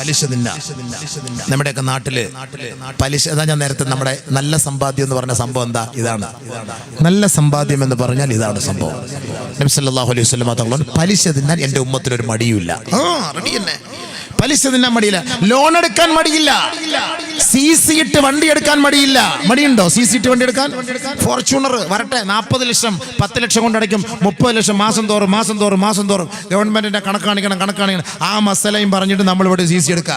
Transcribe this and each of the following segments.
പലിശ തിന്നാ. നമ്മുടെയൊക്കെ നാട്ടില് പലിശ, അതാ ഞാൻ നേരത്തെ നമ്മുടെ നല്ല സമ്പാദ്യം എന്ന് പറഞ്ഞ സംഭവം എന്താ? ഇതാണ് നല്ല സമ്പാദ്യം എന്ന് പറഞ്ഞാൽ ഇതാണ് സംഭവം. നബി സല്ലല്ലാഹു അലൈഹി വസല്ലം തങ്ങൾ പലിശ തിന്നാൻ എൻ്റെ ഉമ്മത്തിനൊരു മടിയുമില്ല. റെഡി തന്നെ, പലിശ തിന്നാൻ മടിയില്ല, ലോൺ എടുക്കാൻ മടിയില്ല, CC ഇട്ട് വണ്ടി എടുക്കാൻ മടിയില്ല. മടിയുണ്ടോ CC ഇട്ട് വണ്ടി എടുക്കാൻ? ഫോർച്യൂണർ വരട്ടെ, 40 ലക്ഷം 10 ലക്ഷം കൊണ്ട് അടയ്ക്കും, 30 ലക്ഷം മാസം തോറും ഗവൺമെന്റിന്റെ കണക്കാണിക്കണം. ആ മസലയും പറഞ്ഞിട്ട് നമ്മൾ ഇവിടെ CC എടുക്കുക.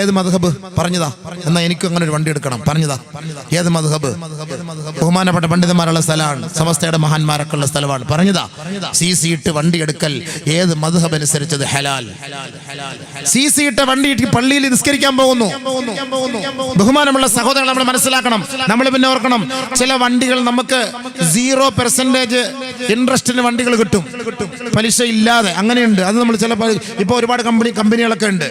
ഏത് മദ്ഹബ് പറഞ്ഞതാ? എന്നാ എനിക്കും അങ്ങനെ ഒരു വണ്ടി എടുക്കണം പറഞ്ഞതാ? ഏത് മദ്ഹബ്? ബഹുമാനപ്പെട്ട പണ്ഡിതന്മാരുള്ള സ്ഥലമാണ്, സമസ്തയുടെ മഹാന്മാരൊക്കെ ഉള്ള സ്ഥലമാണ്. പറഞ്ഞതാ CC ഇട്ട് വണ്ടി എടുക്കൽ ഏത് മദ്ഹബ് അനുസരിച്ചത് ഹലാൽ. CC ഇട്ട വണ്ടി പള്ളിയിൽ നിസ്കരിക്കാൻ പോകുന്നു. ബഹുമാനമുള്ള സഹോദരങ്ങൾ, നമ്മൾ മനസ്സിലാക്കണം, നമ്മൾ പിന്നെ ഓർക്കണം, ചില വണ്ടികൾ നമുക്ക് 0% ഇൻട്രസ്റ്റിന് വണ്ടികൾ കിട്ടും, പലിശ ഇല്ലാതെ. അങ്ങനെയുണ്ട്. അത് നമ്മൾ ചിലപ്പോൾ ഇപ്പോൾ ഒരുപാട് കമ്പനികളൊക്കെ ഉണ്ട്.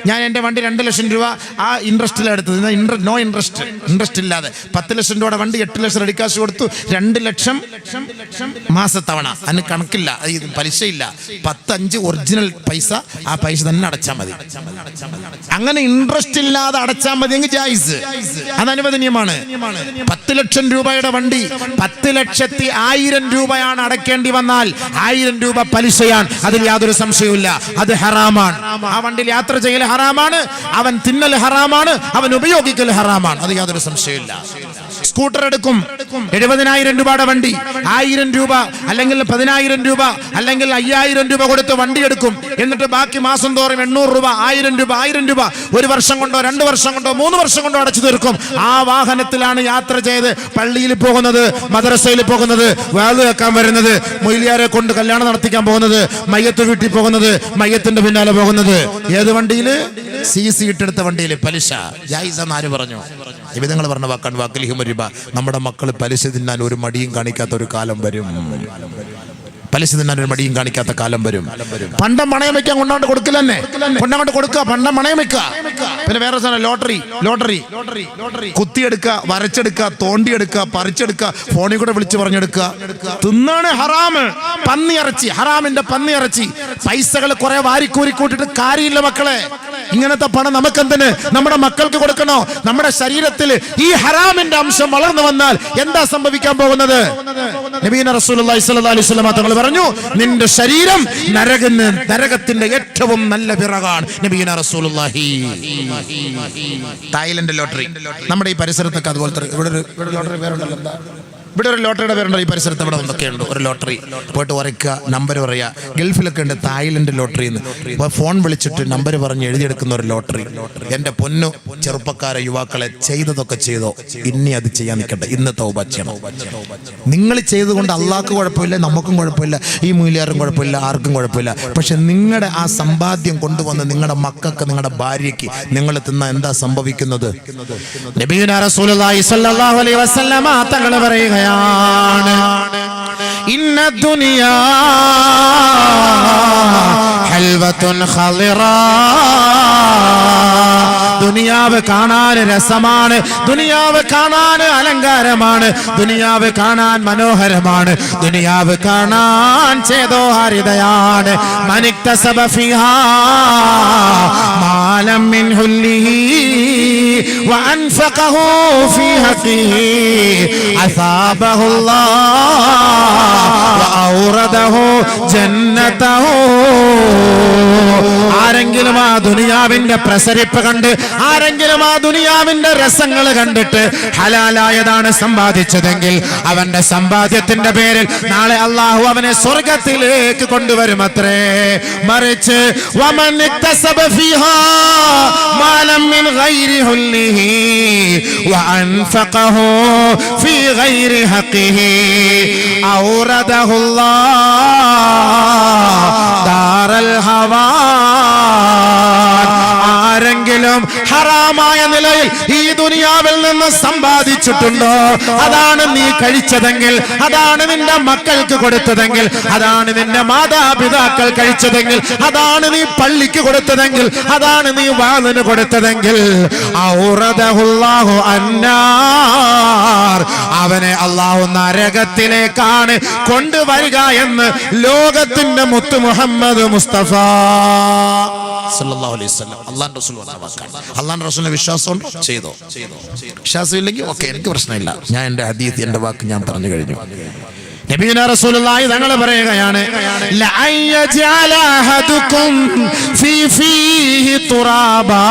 ഞാൻ എൻ്റെ വണ്ടി 2 ലക്ഷം രൂപ ആ ഇൻട്രസ്റ്റിലാണ് എടുത്തത്. നോ ഇൻട്രസ്റ്റ് ഇല്ലാതെ 10 ലക്ഷം രൂപയുടെ വണ്ടി 8 ലക്ഷം റെഡി കാശ് കൊടുത്തു, 2 ലക്ഷം മാസത്തവണ. അതിന് കണക്കില്ല, പലിശയില്ല. 10-5 ഒറിജിനൽ പൈസ, ആ പൈസ തന്നെ അടച്ചാൽ മതി. അങ്ങനെ ഇൻട്രസ്റ്റ് ഇല്ലാതെ അടച്ചാൽ മതി എങ്കിൽ ജായിസ്, അത് അനുവദനീയമാണ്. 10 ലക്ഷം രൂപയുടെ വണ്ടി 10,10,000 രൂപയാണ് അടയ്ക്കേണ്ടി വന്നാൽ 1000 രൂപ പലിശയാണ്. അതിൽ യാതൊരു സംശയവുമില്ല, അത് ഹറാമാണ്. ആ വണ്ടിയിൽ യാത്ര ചെയ്യൽ ഹറാമാണ്, അവൻ തിന്നൽ ഹറാമാണ്, അവൻ ഉപയോഗിക്കൽ ഹറാമാണ്, അത് യാതൊരു സംശയമില്ല. സ്കൂട്ടർ എടുക്കും, 70,000 രൂപയുടെ വണ്ടി 1000 രൂപ അല്ലെങ്കിൽ 10,000 രൂപ അല്ലെങ്കിൽ 5,000 രൂപ കൊടുത്ത് വണ്ടി എടുക്കും. എന്നിട്ട് ബാക്കി മാസം തോറും 800 രൂപ 1000 രൂപ 1 വർഷം കൊണ്ടോ 2 വർഷം കൊണ്ടോ 3 വർഷം കൊണ്ടോ അടച്ചു തീർക്കും. ആ വാഹനത്തിലാണ് യാത്ര ചെയ്ത് പള്ളിയിൽ പോകുന്നത്, മദ്രസയിൽ പോകുന്നത്, വാള് വെക്കാൻ വരുന്നത്, മൊയ്ലിയാരെ കൊണ്ട് കല്യാണം നടത്തിക്കാൻ പോകുന്നത്, മയ്യത്ത് വീട്ടിൽ പോകുന്നത്, മയ്യത്തിന്റെ പിന്നാലെ പോകുന്നത്. ഏത് വണ്ടിയിൽ? CC ഇട്ടെടുത്ത വണ്ടിയിൽ. പലിശ ജായിസ് എന്ന് ആര് പറഞ്ഞു? നിബിധങ്ങൾ പറഞ്ഞ വാക്കാണ് വാക്കലിഹും റിബ. നമ്മുടെ മക്കൾ പലിശ തിന്നാൻ ഒരു മടിയും കാണിക്കാത്ത ഒരു കാലം വരും. പലിശ തിന്നാൻ ഒരു മടിയും കാണിക്കാത്ത കാലം വരും. പണ്ടം പണയം വെക്കാൻ കൊണ്ടാണ്ട് കൊടുക്കില്ല തന്നെ, കൊണ്ടങ്ങോട്ട് കൊടുക്കുക, പണ്ടം പണയം വെക്കുക. പിന്നെ വേറെ സാധനം ലോട്ടറി കുത്തിയെടുക്കുക, വരച്ചെടുക്കുക, തോണ്ടിയെടുക്കുക, പറിച്ചെടുക്കുക, ഫോണിൽ കൂടെ വിളിച്ച് പറഞ്ഞെടുക്കുക. തിന്നാണ് ഹറാമ്, പന്നിയിറച്ചി, ഹറാമിന്റെ പന്നിയിറച്ചി. പൈസകൾ കുറെ വാരിക്കൂരി കൂട്ടിട്ട് കാര്യമില്ല മക്കളെ. ഇങ്ങനത്തെ പണം നമുക്കെന്തിന്? നമ്മുടെ മക്കൾക്ക് കൊടുക്കണോ? നമ്മുടെ ശരീരത്തിൽ ഈ ഹറാമിന്റെ അംശം വളർന്നു വന്നാൽ എന്താ സംഭവിക്കാൻ പോകുന്നത്? നബിയുനാ റസൂലുള്ളാഹി സ്വല്ലല്ലാഹു അലൈഹി വസല്ലം തങ്ങൾ പറഞ്ഞു, നിന്റെ ശരീരം നരകത്തിന്റെ ഏറ്റവും നല്ല വിറകാണ്. നബിയുനാ റസൂലുള്ളാഹി. തായ്ലൻഡ് ലോട്ടറി നമ്മുടെ ഈ പരിസരത്തൊക്കെ അതുപോലത്തെ ഇവിടെ ഒരു ലോട്ടറി പേരുണ്ടല്ലോ. എന്താ ഇവിടെ ഒരു ലോട്ടറിയുടെ പേരുണ്ടോ ഈ പരിസരത്ത്? ഇവിടെ ഒന്നൊക്കെയുണ്ട് ഒരു ലോട്ടറി. പോയിട്ട് ഉറയ്ക്കുക, നമ്പർ പറയുക. ഗൾഫിലൊക്കെ ഉണ്ട് തായ്ലൻഡ് ലോട്ടറി എന്ന്. ഫോൺ വിളിച്ചിട്ട് നമ്പർ പറഞ്ഞ് എഴുതിയെടുക്കുന്ന ഒരു ലോട്ടറി. എൻ്റെ പൊന്നു ചെറുപ്പക്കാരെ, യുവാക്കളെ, ചെയ്തതൊക്കെ ചെയ്തോ, ഇനി അത് ചെയ്യാൻ നിൽക്കട്ടെ. ഇന്ന് തൗബ ചെയ്യണം. നിങ്ങൾ ചെയ്തുകൊണ്ട് അള്ളാഹ്ക്ക് കുഴപ്പമില്ല, നമുക്കും കുഴപ്പമില്ല, ഈ മൂല്യാർക്കും കുഴപ്പമില്ല, ആർക്കും കുഴപ്പമില്ല. പക്ഷെ നിങ്ങളുടെ ആ സമ്പാദ്യം കൊണ്ടുവന്ന് നിങ്ങളുടെ മക്കൾക്ക്, നിങ്ങളുടെ ഭാര്യയ്ക്ക് നിങ്ങൾ തിന്ന എന്താ സംഭവിക്കുന്നത്? നബിയുനാ റസൂലുള്ളാഹി സ്വല്ലല്ലാഹു അലൈഹി വസല്ലമ തങ്ങൾ പറയുകയാണ്, ഇന്ന ദുനിയാ ഹൽവത്തുൻ ഖളിറാ. ദുനിയാവ് കാണാൻ രസമാണ്, ദുനിയാവ് കാണാൻ അലങ്കാരമാണ്, ദുനിയാവ് കാണാൻ മനോഹരമാണ്, ദുനിയാവ് കാണാൻ ചേതോഹാരിതയാണ്. മനിക്തസബ ഫിഹാ മാലം മിൻ ഹുല്ലിഹി വഅൻഫഖഹു ഫീ ഹഖിഹി അസാബഹു അല്ലാഹ് വഔറദഹു ജന്നതഹു. ആരെങ്കിലും ആ ദുനിയാവിന്റെ പ്രസരിപ്പ് കണ്ട്, ആരെങ്കിലും ആ ദുനിയാവിന്റെ രസങ്ങൾ കണ്ടിട്ട് ഹലാലായതാണ് സമ്പാദിച്ചതെങ്കിൽ അവന്റെ സമ്പാദ്യത്തിന്റെ പേരിൽ നാളെ അള്ളാഹു അവനെ സ്വർഗത്തിലേക്ക് കൊണ്ടുവരുമത്രേ. മറിച്ച് വമൻ ഇക്തസബ ഫീഹാ മാലം മിൻ ഗൈരി ഹുല്ലിഹി വഅൻഫഖഹു ഫീ ഗൈരി ഹഖിഹി ഔറദഹു അല്ലാഹ് ദാറൽ ഹവാ. ആരെങ്കിലും ഹറാമായ നിലയിൽ ഈ ദുനിയാവിൽ നിന്ന് സമ്പാദിച്ചിട്ടുണ്ടോ, അതാണ് നീ കഴിച്ചതെങ്കിൽ, അതാണ് നിന്റെ മക്കൾക്ക് കൊടുത്തതെങ്കിൽ, അതാണ് നിന്റെ മാതാപിതാക്കൾ കഴിച്ചതെങ്കിൽ, അതാണ് നീ പള്ളിക്ക് കൊടുത്തതെങ്കിൽ, അതാണ് നീ വാളിന് കൊടുത്തതെങ്കിൽ, ഔറദഹുല്ലാഹു അന്നാർ, അവനെ അല്ലാഹു നരകത്തിലേക്കാണ് കൊണ്ടുവരിക എന്ന് ലോകത്തിന്റെ മുത്ത് മുഹമ്മദ് മുസ്തഫ സല്ലല്ലാഹു അലൈഹി വസല്ലം. അള്ളാഹുവിന്റെ റസൂൽ പറഞ്ഞ വാക്കാണ്. അള്ളാഹുവിന്റെ റസൂലിന്റെ വിശ്വാസമുണ്ട്, ചെയ്തോ. വിശ്വാസമില്ലെങ്കിൽ ഓക്കെ, എനിക്ക് പ്രശ്നമില്ല, ഞാൻ എൻ്റെ ഹദീസ് എൻ്റെ വാക്ക് ഞാൻ പറഞ്ഞു കഴിഞ്ഞു. നബിയുനാ റസൂലുള്ളാഹി തങ്ങൾ പറയുകയാണ്, ലഅയ്യജഅല അഹദുകും ഫീ ഫീഹി തുറാബാ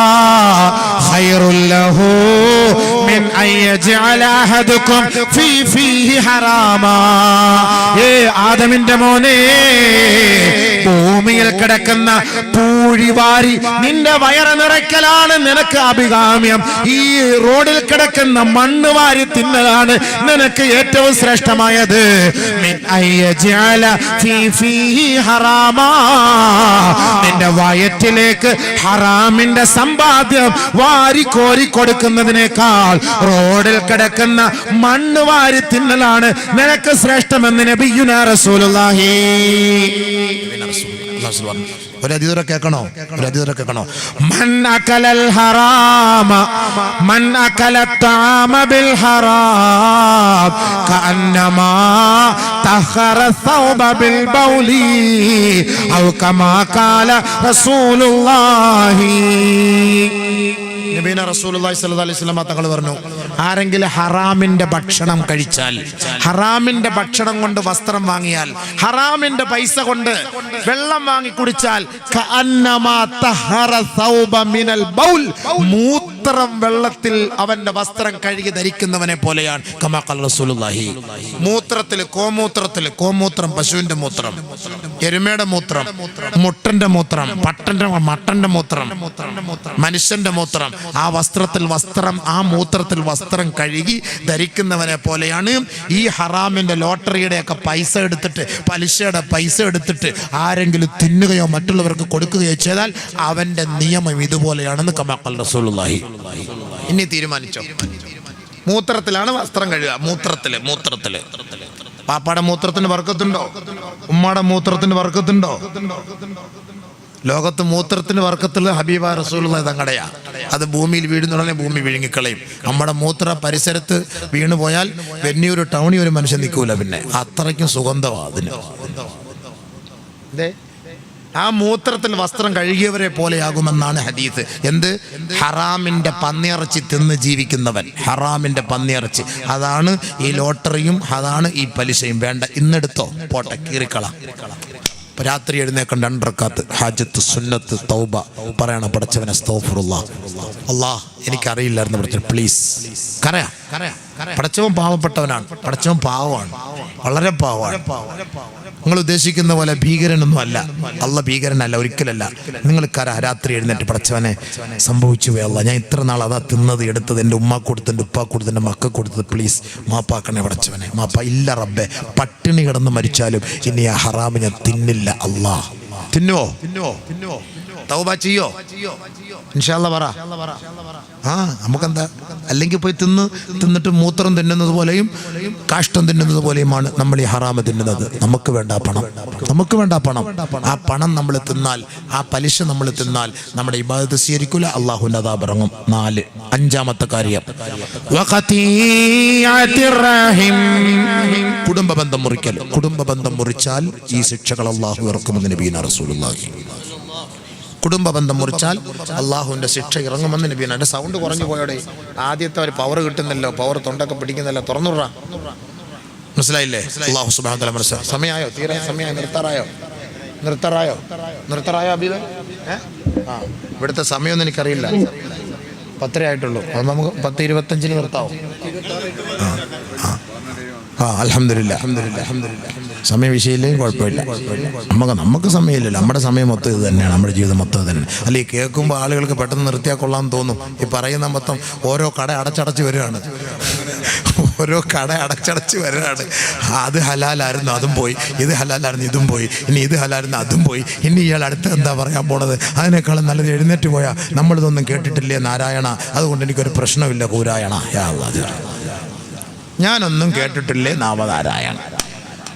ഖൈറുൽ ലഹു മിൻ അയ്യജഅല അഹദുകും ഫീ ഫീഹി ഹറാമാ. ആദമിന്റെ മോനെ, ഭൂമിയിൽ കിടക്കുന്ന പൂഴിവാരി നിന്റെ വയറ് നിറയ്ക്കലാണ് നിനക്ക് അഭികാമ്യം. ഈ റോഡിൽ കിടക്കുന്ന മണ്ണ് വാരി തിന്നലാണ് നിനക്ക് ഏറ്റവും ശ്രേഷ്ഠമായത്. നിന്റെ വയറ്റിലേക്ക് ഹറാമിന്റെ സമ്പാദ്യം വാരി കോരി കൊടുക്കുന്നതിനേക്കാൾ റോഡിൽ കിടക്കുന്ന മണ്ണ് വാരി തിന്നലാണ് നിനക്ക് ശ്രേഷ്ഠമെന്ന് നബിയുനാ റസൂലുള്ളാഹി. ഒരു ഹദീസ് കേൾക്കണോ? മൻ അകലൽ ഹറാമ മൻ അകല തആമ ബിൽ ഹറാം കഅന്നമാ തഖറ സൗബ ബിൽ ബൗലി ഔ കമാ ഖാല റസൂലുള്ളാഹി. നബിയുനാ റസൂലുള്ളാഹി സ്വല്ലല്ലാഹു അലൈഹി വസല്ലം തങ്ങൾ പറഞ്ഞു, ആരെങ്കിലും ഹറാമിന്റെ ഭക്ഷണം കഴിച്ചാൽ, ഹറാമിന്റെ ഭക്ഷണം കൊണ്ട് വസ്ത്രം വാങ്ങിയാൽ, ഹറാമിന്റെ പൈസ കൊണ്ട് വെള്ളം വാങ്ങി കുടിച്ചാൽ, കഅന്നമാ തഹറ സൗബ മിനൽ ബൗൽ, മൂത്രം വെള്ളത്തിൽ അവന്റെ വസ്ത്രം കഴുകി ധരിക്കുന്നവനെ പോലെയാണ്. കമാ ഖാല റസൂലുള്ളാഹി. മൂത്രത്തിൽ, കോമൂത്രം, പശുവിന്റെ മൂത്രം, എരുമയുടെ മൂത്രം, മുട്ടന്റെ മൂത്രം, മട്ടന്റെ മൂത്രം, മനുഷ്യന്റെ മൂത്രം, ആ മൂത്രത്തിൽ വസ്ത്രം കഴുകി ധരിക്കുന്നവനെ പോലെയാണ്. ഈ ഹറാമിന്റെ ലോട്ടറിയുടെ ഒക്കെ പൈസ എടുത്തിട്ട്, പലിശയുടെ പൈസ എടുത്തിട്ട് ആരെങ്കിലും തിന്നുകയോ മറ്റുള്ളവർക്ക് കൊടുക്കുകയോ ചെയ്താൽ അവന്റെ നിയമം ഇതുപോലെയാണെന്ന് കമാ ഖാല റസൂലുള്ളാഹി. ഇനി തീരുമാനിച്ചോ, മൂത്രത്തിലാണ് വസ്ത്രം കഴുകുക. മൂത്രത്തില് പാപ്പാടെ മൂത്രത്തിന് വർക്കത്തുണ്ടോ? ഉമ്മാടെ മൂത്രത്തിന് വർക്കത്തുണ്ടോ? ലോകത്ത് മൂത്രത്തിന് വർക്കത്തുള്ള ഹബീബ റസൂലുള്ളാഹി തങ്ങടെയാ. അത് ഭൂമിയിൽ വീഴുന്നുടനെ ഭൂമി വിഴുങ്ങിക്കളയും. നമ്മുടെ മൂത്ര പരിസരത്ത് വീണുപോയാൽ വെന്നിയൊരു ടൗണിൽ ഒരു മനുഷ്യൻ നിൽക്കൂല, പിന്നെ അത്രയ്ക്കും സുഗന്ധമാണ് അതിന്. ആ മൂത്രത്തിൽ വസ്ത്രം കഴുകിയവരെ പോലെയാകുമെന്നാണ് ഹദീസ്. എന്ത്? ഹറാമിന്റെ പന്നിയിറച്ചി തിന്ന് ജീവിക്കുന്നവൻ, ഹറാമിന്റെ പന്നിയിറച്ചി. അതാണ് ഈ ലോട്ടറിയും, അതാണ് ഈ പലിശയും. വേണ്ട, ഇന്നെടുത്തോ, പോട്ടെ, കീറിക്കള. രാത്രി എഴുന്നേക്കണ്ട 2 റക്അത്ത് ഹാജത്ത് സുന്നത്ത് തൗബ പറയണം. പടച്ചവനെ അസ്തഗ്ഫിറുല്ലാഹ്, അല്ലാഹ് എനിക്കറിയില്ലായിരുന്നു പടച്ചവൻ, പ്ലീസ്. കരയാ. പടച്ചവൻ പാവപ്പെട്ടവനാണ്, പടച്ചവൻ പാവമാണ്, വളരെ പാവമാണ്. നിങ്ങൾ ഉദ്ദേശിക്കുന്ന പോലെ ഭീകരനൊന്നും അല്ല. അല്ല ഭീകരനല്ല, ഒരിക്കലല്ല. നിങ്ങൾ രാത്രി എഴുന്നേറ്റ് പടച്ചവനെ സംഭവിച്ചു പോയല്ല, ഞാൻ ഇത്ര നാൾ അതാ തിന്നത് എടുത്തത്, എൻ്റെ ഉമ്മ കൊടുത്ത്, എൻ്റെ ഉപ്പ കൊടുത്ത്, എൻ്റെ മക്ക കൊടുത്തത്, പ്ലീസ് മാപ്പാക്കണേ പടച്ചവനെ, മാപ്പ. ഇല്ല റബ്ബെ, പട്ടിണി കിടന്ന് മരിച്ചാലും ഇനി ആ ഹറാമ് ഞാൻ തിന്നില്ല. അല്ലാ, തിന്നുവോ? തൗബ ചെയ്യോ? ഇൻഷാ അല്ലാഹ് പറ. നമുക്കെന്താ? അല്ലെങ്കിൽ പോയി തിന്നിട്ട് മൂത്രം തിന്നുന്നത് പോലെയും കാഷ്ടം തിന്നുന്നത് പോലെയുമാണ് നമ്മൾ ഈ ഹറാമ് തിന്നുന്നത്. നമുക്ക് വേണ്ട പണം. ആ പണം നമ്മൾ തിന്നാൽ, ആ പലിശ നമ്മൾ തിന്നാൽ നമ്മുടെ ഇബാദത്ത് സ്വീകരിക്കൂല, അല്ലാഹുവിന്റെ അദാബ് ഇറങ്ങും. 4 5ാമത്തെ കാര്യം, കുടുംബബന്ധം മുറിക്കൽ. കുടുംബബന്ധം മുറിച്ചാൽ ഈ ശിക്ഷകൾ അല്ലാഹു ഇറക്കുമെന്ന് നബിയുനാ റസൂലുള്ളാഹി. കുടുംബബന്ധം മുറിച്ചാൽ അള്ളാഹുവിന്റെ ശിക്ഷ ഇറങ്ങുമെന്ന് നബിയാണ്. എൻ്റെ സൗണ്ട് കുറഞ്ഞു പോയോടെ, ആദ്യത്തെ ഒരു പവർ കിട്ടുന്നല്ലോ, പവർ തൊണ്ടൊക്കെ പിടിക്കുന്നല്ലോ. തുറന്നുറ, മനസ്സിലായില്ലേ? അള്ളാഹു സുബ്ഹാനഹു വ തആല മനസ്സിലായി. സമയമായോ? തീരെ സമയമായി? നിർത്തറായോ അബീദ്? ഇവിടുത്തെ സമയമൊന്നും എനിക്കറിയില്ല, 10 ആയിട്ടുള്ളൂ. അത് നമുക്ക് 10:25 നിർത്താവോ? അൽഹംദുലില്ലാ. സമയ വിഷയമില്ലേ, കുഴപ്പമില്ല. നമുക്ക് സമയമില്ലല്ലോ, നമ്മുടെ സമയം മൊത്തം ഇത് തന്നെയാണ്, നമ്മുടെ ജീവിതം മൊത്തം ഇത് തന്നെ. അല്ലെ, കേൾക്കുമ്പോൾ ആളുകൾക്ക് പെട്ടെന്ന് നിർത്തിയാൽ കൊള്ളാമെന്ന് തോന്നും. ഈ പറയുന്ന മൊത്തം ഓരോ കട അടച്ചടച്ച് വരികയാണ്, അത് ഹലാലായിരുന്നു, അതും പോയി. ഇത് ഹലാലായിരുന്നു, ഇതും പോയി. ഇനി ഇത് ഹലാലായിരുന്നു, അതും പോയി. ഇനി ഇയാൾ അടുത്ത് എന്താ പറയാൻ പോണത്? അതിനേക്കാളും നല്ലത് എഴുന്നേറ്റ് പോയാ നമ്മളിതൊന്നും കേട്ടിട്ടില്ലേ നാരായണ, അതുകൊണ്ട് എനിക്കൊരു പ്രശ്നമില്ല കൂരായണ. ഞാനൊന്നും കേട്ടിട്ടില്ലേ നാമനാരായണ.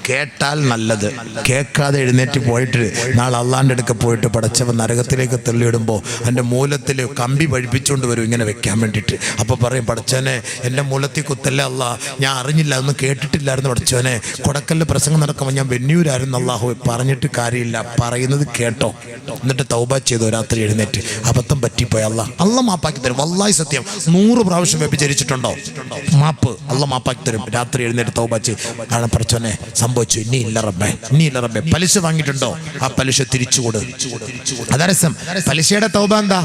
കേട്ടാൽ നല്ലത്, കേൾക്കാതെ എഴുന്നേറ്റ് പോയിട്ട് നാളെ അള്ളാൻ്റെ അടുക്ക പോയിട്ട് പടച്ചവൻ നരകത്തിലേക്ക് തള്ളിയിടുമ്പോൾ എൻ്റെ മൂലത്തിൽ കമ്പി പഴിപ്പിച്ചുകൊണ്ട് വരും ഇങ്ങനെ വെക്കാൻ വേണ്ടിയിട്ട്. അപ്പോൾ പറയും, പടച്ചവനെ എൻ്റെ മൂലത്തിൽ കുത്തല്ലേ അല്ലാ, ഞാൻ അറിഞ്ഞില്ല, അതൊന്നും കേട്ടിട്ടില്ലായിരുന്നു പടച്ചവനെ, കൊടക്കലിൽ പ്രസംഗം നടക്കുമ്പോൾ ഞാൻ വെന്നൂരായിരുന്നു അല്ലാഹു. പറഞ്ഞിട്ട് കാര്യമില്ല, പറയുന്നത് കേട്ടോ, എന്നിട്ട് തൗബ ചെയ്തു രാത്രി എഴുന്നേറ്റ്. അബദ്ധം പറ്റിപ്പോയി അല്ല മാപ്പാക്കി തരും. വല്ലാഹി സത്യം, 100 പ്രാവശ്യം വ്യഭിചരിച്ചിട്ടുണ്ടോ മാപ്പ് അല്ല മാപ്പാക്കി തരും. രാത്രി എഴുന്നേറ്റ് തൗബ ചെയ്ത് പടച്ചവനെ സംഭവിച്ചു, ഇനി ഇല്ല റബ്ബേ. പലിശ വാങ്ങിയിട്ടുണ്ടോ, ആ പലിശ തിരിച്ചുകൊടു. അതരസം. പലിശയുടെ തൗബ എന്താ?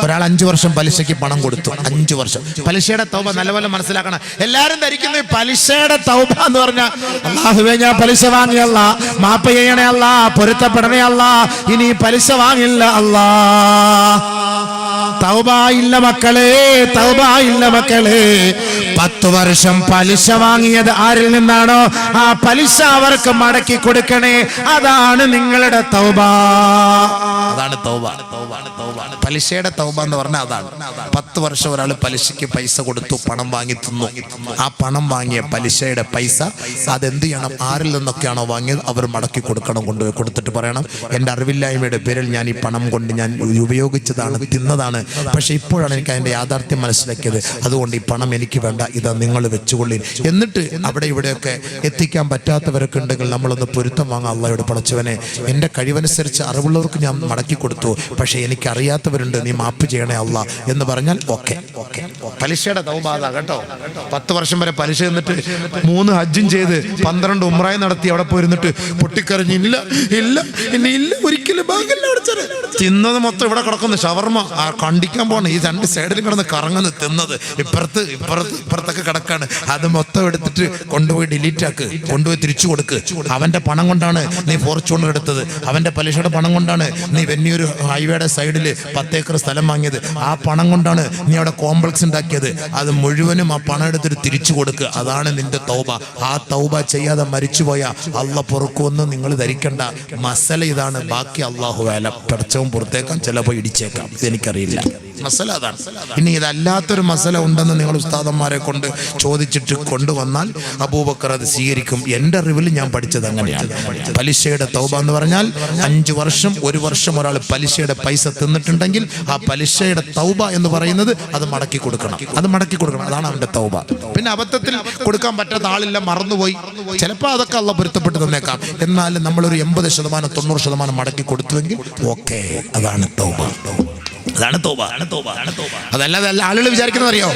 ഒരാൾ 5 വർഷം പലിശയ്ക്ക് പണം കൊടുത്തു, 5 വർഷം. പലിശയുടെ തൗബ നല്ലപോലെ മനസ്സിലാക്കണം. എല്ലാരും ധരിക്കുന്നത് പലിശയുടെ തൗബ എന്ന് പറഞ്ഞാൽ അല്ലാഹുവേ ഞാൻ പലിശ വാങ്ങിയല്ല, മാപ്പ് ചെയ്യണേ അല്ല, പൊരുത്തപ്പെടണേ അല്ല, ഇനി പലിശ വാങ്ങില്ല അല്ലാ. തൗബ ഇല്ല മക്കളെ, തൗബ ഇല്ല മക്കളെ. 10 വർഷം പലിശ വാങ്ങിയത് ആരിൽ നിന്നാണോ ആ പലിശ അവർക്ക് മടക്കി കൊടുക്കണേ. അതാണ് നിങ്ങളുടെ തൗബ. അതാണ് തൗബ. പലിശയുടെ തൗബ എന്ന് പറഞ്ഞാൽ അതാണ്. 10 വർഷം ഒരാൾ പലിശയ്ക്ക് പൈസ കൊടുത്തു, പണം വാങ്ങി തിന്നു. ആ പണം വാങ്ങിയ പലിശയുടെ പൈസ അതെന്ത് ചെയ്യണം? ആരിൽ നിന്നൊക്കെയാണോ വാങ്ങിയത് അവർ മടക്കി കൊടുക്കണം. കൊണ്ടുപോയി കൊടുത്തിട്ട് പറയണം, എൻ്റെ അറിവില്ലായ്മയുടെ പേരിൽ ഞാൻ ഈ പണം കൊണ്ട് ഞാൻ ഉപയോഗിച്ചതാണ്, തിന്നതാണ്, പക്ഷെ ഇപ്പോഴാണ് എനിക്ക് അതിൻ്റെ യാഥാർത്ഥ്യം മനസ്സിലാക്കിയത്, അതുകൊണ്ട് ഈ പണം എനിക്ക് വേണ്ട, ഇതാ നിങ്ങൾ വെച്ചുകൊള്ളി. എന്നിട്ട് അവിടെ ഇവിടെയൊക്കെ എത്തിക്കാൻ പറ്റാത്തവരൊക്കെ ഉണ്ടെങ്കിൽ നമ്മളൊന്ന് പൊരുത്തം വാങ്ങാം. അള്ളാഹയോട്, പടച്ചവനെ എൻ്റെ കഴിവനുസരിച്ച് അറിവുള്ളവർക്ക് ഞാൻ മടക്കി കൊടുത്തു, പക്ഷെ എനിക്കറിയാത്തവരുണ്ട്, നീ മാപ്പ് ചെയ്യണേ അല്ലാ എന്ന് പറഞ്ഞാൽ ഓക്കെ. പലിശയുടെ തൗബ കേട്ടോ. 10 വർഷം വരെ പലിശ എന്നിട്ട് 3 ഹജ്ജും ചെയ്ത് 12 ഉംറയും നടത്തി അവിടെ പോയിരുന്നിട്ട് പൊട്ടിക്കറിഞ്ഞ് ഇല്ല ഇല്ല ഇനി ഇല്ല ഒരിക്കലും ഭാഗമില്ല. തിന്നത് മൊത്തം ഇവിടെ കിടക്കുന്നു. ഷവർമ്മ കണ്ടിക്കാൻ പോകണം, ഈ 2 സൈഡിലും കിടന്ന് കറങ്ങുന്നു തിന്നത്. ഇപ്പുറത്തൊക്കെ കിടക്കാണ്. അത് മൊത്തം എടുത്തിട്ട് കൊണ്ടുപോയി ഡിലീറ്റ് ആക്ക്, കൊണ്ടുപോയി തിരിച്ചു കൊടുക്ക്. അവന്റെ പണം കൊണ്ടാണ് നീ ഫോർച്യൂണർ എടുത്തത്, അവന്റെ പലിശയുടെ പണം കൊണ്ടാണ് നീ വെന്നിയൊരു ഹൈവേയുടെ സൈഡിൽ 10 ഏക്കർ സ്ഥലം വാങ്ങിയത്, ആ പണം കൊണ്ടാണ് നീ അവിടെ കോംപ്ലക്സ് ഉണ്ടാക്കിയത്. അത് മുഴുവനും ആ പണം എടുത്തിട്ട് തിരിച്ചു കൊടുക്കുക. അതാണ് നിന്റെ തൗബ. ആ തൗബ ചെയ്യാതെ മരിച്ചുപോയ അള്ള പൊറുക്കുമെന്ന് നിങ്ങൾ ധരിക്കണ്ട. മസല ഇതാണ്. ബാക്കി അള്ളാഹു വേല പെടച്ചവും പുറത്തേക്കാം, ചിലപ്പോൾ ഇടിച്ചേക്കാം, ഇതെനിക്കറിയില്ല. മസല അതാണ്. ഇനി ഇതല്ലാത്തൊരു മസല ഉണ്ടെന്ന് നിങ്ങൾ ഉസ്താദന്മാരെ കൊണ്ട് ചോദിച്ചിട്ട് കൊണ്ടുവന്നാൽ അബൂബക്കർ അത് സ്വീകരിക്കും. എൻ്റെ അറിവിൽ ഞാൻ പഠിച്ചത് അങ്ങനെയാണ്. പലിശയുടെ തൗബ എന്ന് പറഞ്ഞാൽ 5 വർഷം 1 വർഷം ഒരാൾ പലിശയുടെ പൈസ തിന്നിട്ടുണ്ടെങ്കിൽ ആ പലിശയുടെ തൗബ എന്ന് പറയുന്നത് അത് മടക്കി കൊടുക്കണം. അതാണ് അവന്റെ തൗബ. പിന്നെ അബദ്ധത്തിൽ കൊടുക്കാൻ പറ്റാത്ത ആളില്ല, മറന്നുപോയി, ചിലപ്പോൾ അതൊക്കെ അള്ളാഹ് പൊരുത്തപ്പെട്ട് തന്നേക്കാം. എന്നാൽ നമ്മളൊരു 80% 90% മടക്കി കൊടുത്തുവെങ്കിൽ ഓക്കെ, അതാണ് തൗബ. അതല്ലാതെ ആളുകൾ വിചാരിക്കുന്നത് അറിയോ,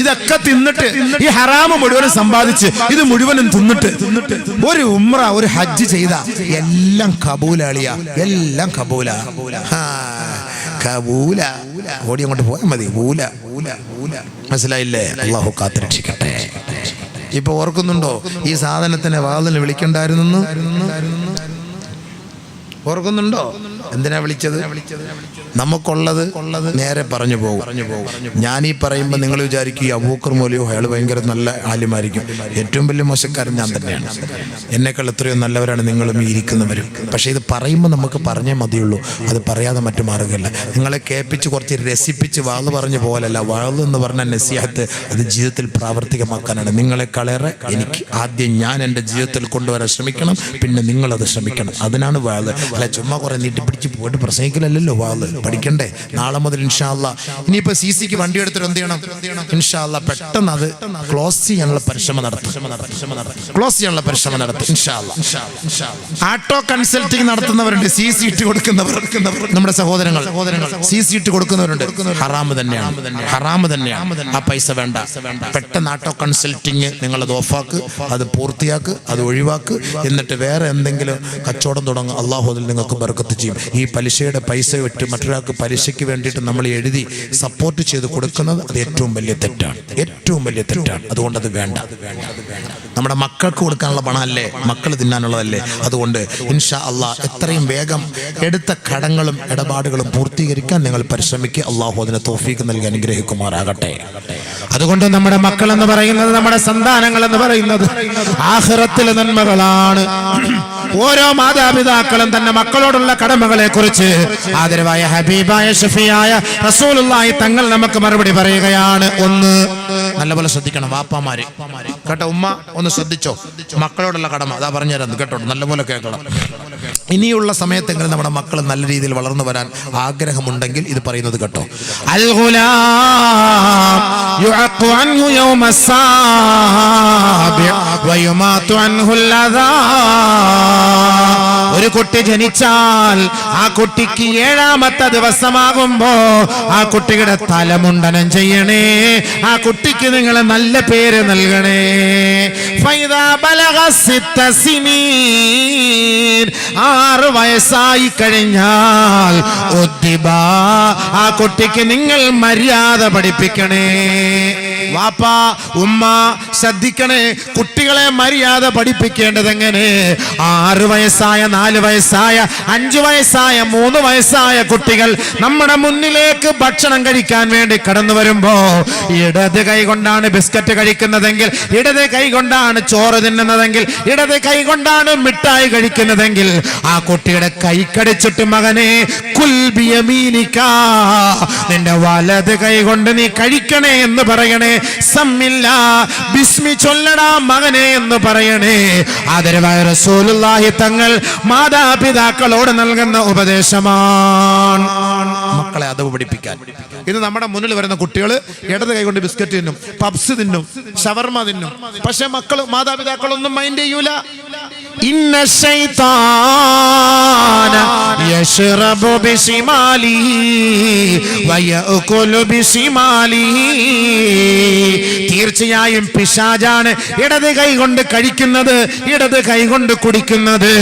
ഇതൊക്കെ തിന്നിട്ട് ഈ ഹറാമ് മുഴുവനും സമ്പാദിച്ച് ഇത് മുഴുവനും തിന്നിട്ട് ഒരു ഉംറ ഒരു ഹജ്ജ് ചെയ്ത എല്ലാം കബൂലാളിയ, എല്ലാം കബൂല. ഓടി അങ്ങോട്ട് പോയാൽ മതി. മനസ്സിലായില്ലേ? അല്ലാഹു കാത്തുരക്ഷിക്കട്ടെ. ഇപ്പൊ ഓർക്കുന്നുണ്ടോ ഈ സാധനത്തിനെ വാതിലിന് വിളിക്കണ്ടായിരുന്നു? ഓർക്കുന്നുണ്ടോ? എന്തിനാ വിളിച്ചത്? നമുക്കുള്ളത് നേരെ പറഞ്ഞു പോകും. ഞാൻ ഈ പറയുമ്പോൾ നിങ്ങൾ വിചാരിക്കും ഈ അബൂബക്കർ മൗലവിയോ അയാൾ ഭയങ്കര നല്ല ആലിമായിരിക്കും. ഏറ്റവും വലിയ മോശക്കാരൻ ഞാൻ തന്നെയാണ്. എന്നെക്കാൾ എത്രയോ നല്ലവരാണ് നിങ്ങളും ഈ ഇരിക്കുന്നവരും. പക്ഷേ ഇത് പറയുമ്പോൾ നമുക്ക് പറഞ്ഞേ മതിയുള്ളൂ, അത് പറയാതെ മറ്റു മാർഗ്ഗമില്ല. നിങ്ങളെ കേൾപ്പിച്ച് കുറച്ച് രസിപ്പിച്ച് വാള് പറഞ്ഞു പോലല്ല. വാള് എന്ന് പറഞ്ഞാൽ നസിഹത്ത്, അത് ജീവിതത്തിൽ പ്രാവർത്തികമാക്കാനാണ്. നിങ്ങളെക്കാളേറെ എനിക്ക് ആദ്യം ഞാൻ എൻ്റെ ജീവിതത്തിൽ കൊണ്ടുവരാൻ ശ്രമിക്കണം, പിന്നെ നിങ്ങളത് ശ്രമിക്കണം. അതിനാണ് വാള്. അല്ല ചുമ്മാ കുറെ നീട്ടിപ്പിടിച്ച് പോയിട്ട് പ്രസംഗിക്കലല്ലോ വാള്. പഠിക്കണ്ടേ? നാളെ മുതൽ ഇൻഷാ അല്ലാ. ഇനിയിപ്പോ CCക്ക് വണ്ടി എടുത്തിട്ട് എന്ത് ചെയ്യണം? ഇൻഷാ അല്ലാ പെട്ടെന്ന് അത് ക്ലോസ് ചെയ്യാനുള്ള പരിശ്രമം നടത്തും. ഇൻഷാ അല്ലാ. ആട്ടോ കൺസൾട്ടിങ് നടത്തുന്നവരുണ്ട്, CC ഇട്ട് കൊടുക്കുന്നവർ, നമ്മുടെ സഹോദരങ്ങൾ CC ഇട്ട് കൊടുക്കുന്നവരുണ്ട്. ഹറാമ് തന്നെയാണ്. ആ പൈസ വേണ്ട. പെട്ടെന്ന് ആട്ടോ കൺസൾട്ടിങ് നിങ്ങളത് ഓഫാക്ക്, അത് പൂർത്തിയാക്ക്, അത് ഒഴിവാക്ക്. എന്നിട്ട് വേറെ എന്തെങ്കിലും കച്ചവടം തുടങ്ങുക. അള്ളാഹു അതിൽ നിങ്ങൾക്ക് ബർക്കത്ത് ചെയ്യും. ഈ പലിശയുടെ പൈസ വിട്ട് മറ്റൊരാൾക്ക് പലിശയ്ക്ക് വേണ്ടിയിട്ട് നമ്മൾ എഴുതി സപ്പോർട്ട് ചെയ്ത് കൊടുക്കുന്നത് അത് ഏറ്റവും വലിയ തെറ്റാണ്. അതുകൊണ്ട് അത് വേണ്ട. നമ്മുടെ മക്കൾക്ക് കൊടുക്കാനുള്ള പണമല്ലേ, മക്കൾ തിന്നാനുള്ളതല്ലേ. അതുകൊണ്ട് ഇൻഷാ അല്ലാ എത്രയും വേഗം എടുത്ത കടങ്ങളും ഇടപാടുകളും പൂർത്തീകരിക്കാൻ നിങ്ങൾ പരിശ്രമിക്കുക. അള്ളാഹു അതിനെ തൗഫീഖ് നൽകി അനുഗ്രഹിക്കുമാറാകട്ടെ. അതുകൊണ്ട് നമ്മുടെ മക്കൾ എന്ന് പറയുന്നത്, നമ്മുടെ സന്താനങ്ങൾ എന്ന് പറയുന്നത് ആഖിറത്തിലെ നന്മകളാണ്. ഓരോ മാതാപിതാക്കളും തന്റെ മക്കളോടുള്ള കടമകളെ കുറിച്ച് ആദരവായ ഹബീബായ ഷഫിയായ റസൂലുള്ളാഹി തങ്ങൾ നമുക്ക് മറുപടി പറയുകയാണ്. ഒന്ന്, നല്ലപോലെ ശ്രദ്ധിക്കണം വാപ്പാമാര് കേട്ടോ. ഉമ്മ ഒന്ന് ശ്രദ്ധിച്ചോ, മക്കളോടുള്ള കടമ അതാ പറഞ്ഞുതരാം കേട്ടോ, നല്ലപോലെ കേൾക്കണം. ഇനിയുള്ള സമയത്തെങ്കിലും നമ്മുടെ മക്കൾ നല്ല രീതിയിൽ വളർന്നു വരാൻ ആഗ്രഹമുണ്ടെങ്കിൽ ഇത് പറയുന്നത് കേട്ടോ. അൽ ഗുലാം യുഅഖു അൻഹു യൗമസ്സാബി വയുമാതു അൻഹുൽ അദാ. ഒരു കുട്ടി ജനിച്ചാൽ ആ കുട്ടിക്ക് 7ാമത്തെ ദിവസമാകുമ്പോ ആ കുട്ടിയുടെ തലമുണ്ടനം ചെയ്യണേ, ആ കുട്ടിക്ക് നിങ്ങൾ നല്ല പേര് നൽകണേ. ഫൈദാ ബലഗ 6 സിനീൻ, 6 വയസ്സായി കഴിഞ്ഞാൽ ഉദ്ദിബാ, ആ കുട്ടിക്ക് നിങ്ങൾ മര്യാദ പഠിപ്പിക്കണേ. വാപ്പാ ഉമ്മ ശ്രദ്ധിക്കണേ, കുട്ടികളെ മര്യാദ പഠിപ്പിക്കേണ്ടത് എങ്ങനെ? 6 വയസ്സായ 4 വയസ്സായ 5 വയസ്സായ 3 വയസ്സായ കുട്ടികൾ നമ്മുടെ മുന്നിലേക്ക് ഭക്ഷണം കഴിക്കാൻ വേണ്ടി കടന്നു വരുമ്പോ ഇടത് കൈ കൊണ്ടാണ് ബിസ്ക്കറ്റ് കഴിക്കുന്നതെങ്കിൽ, ഇടത് കൈ കൊണ്ടാണ് ചോറ് തിന്നുന്നതെങ്കിൽ, ഇടത് കൈ കൊണ്ടാണ് മിഠായി കഴിക്കുന്നതെങ്കിൽ ആ കുട്ടിയുടെ കൈ കടിച്ചിട്ട് മകനെ കുൽ ബിയമീനിക, നിന്റെ വലത് കൈ കൊണ്ട് നീ കഴിക്കണേ എന്ന് പറയണേ. സമ്മില്ല, ബിസ്മി ചൊല്ലടാ മകനെ എന്ന് പറയണേ. ആദരവായ റസൂലുള്ളാഹി തങ്ങൾ മാതാപിതാക്കളോട് നൽകുന്ന ഉപദേശമാണ് മക്കളെ അതവ് പഠിപ്പിക്കാൻ. ഇത് നമ്മുടെ മുന്നിൽ വരുന്ന കുട്ടികൾ ഇടത് കൈ കൊണ്ട് ബിസ്ക്കറ്റ് തിന്നും, പപ്സ് തിന്നും, ഷവർമ തിന്നും. പക്ഷെ മാതാപിതാക്കളൊന്നും മൈൻഡ് ചെയ്യൂല. ഇന്ന ശൈത്താന യശ്റബു ബിശിമാലിഹി വയഅകുലു ബിശിമാലിഹി. തീർച്ചയായും പിശാചാണ് ഇടത് കൈ കൊണ്ട് കഴിക്കുന്നത്, ഇടത് കൈ കൊണ്ട് കുടിക്കുന്നത്.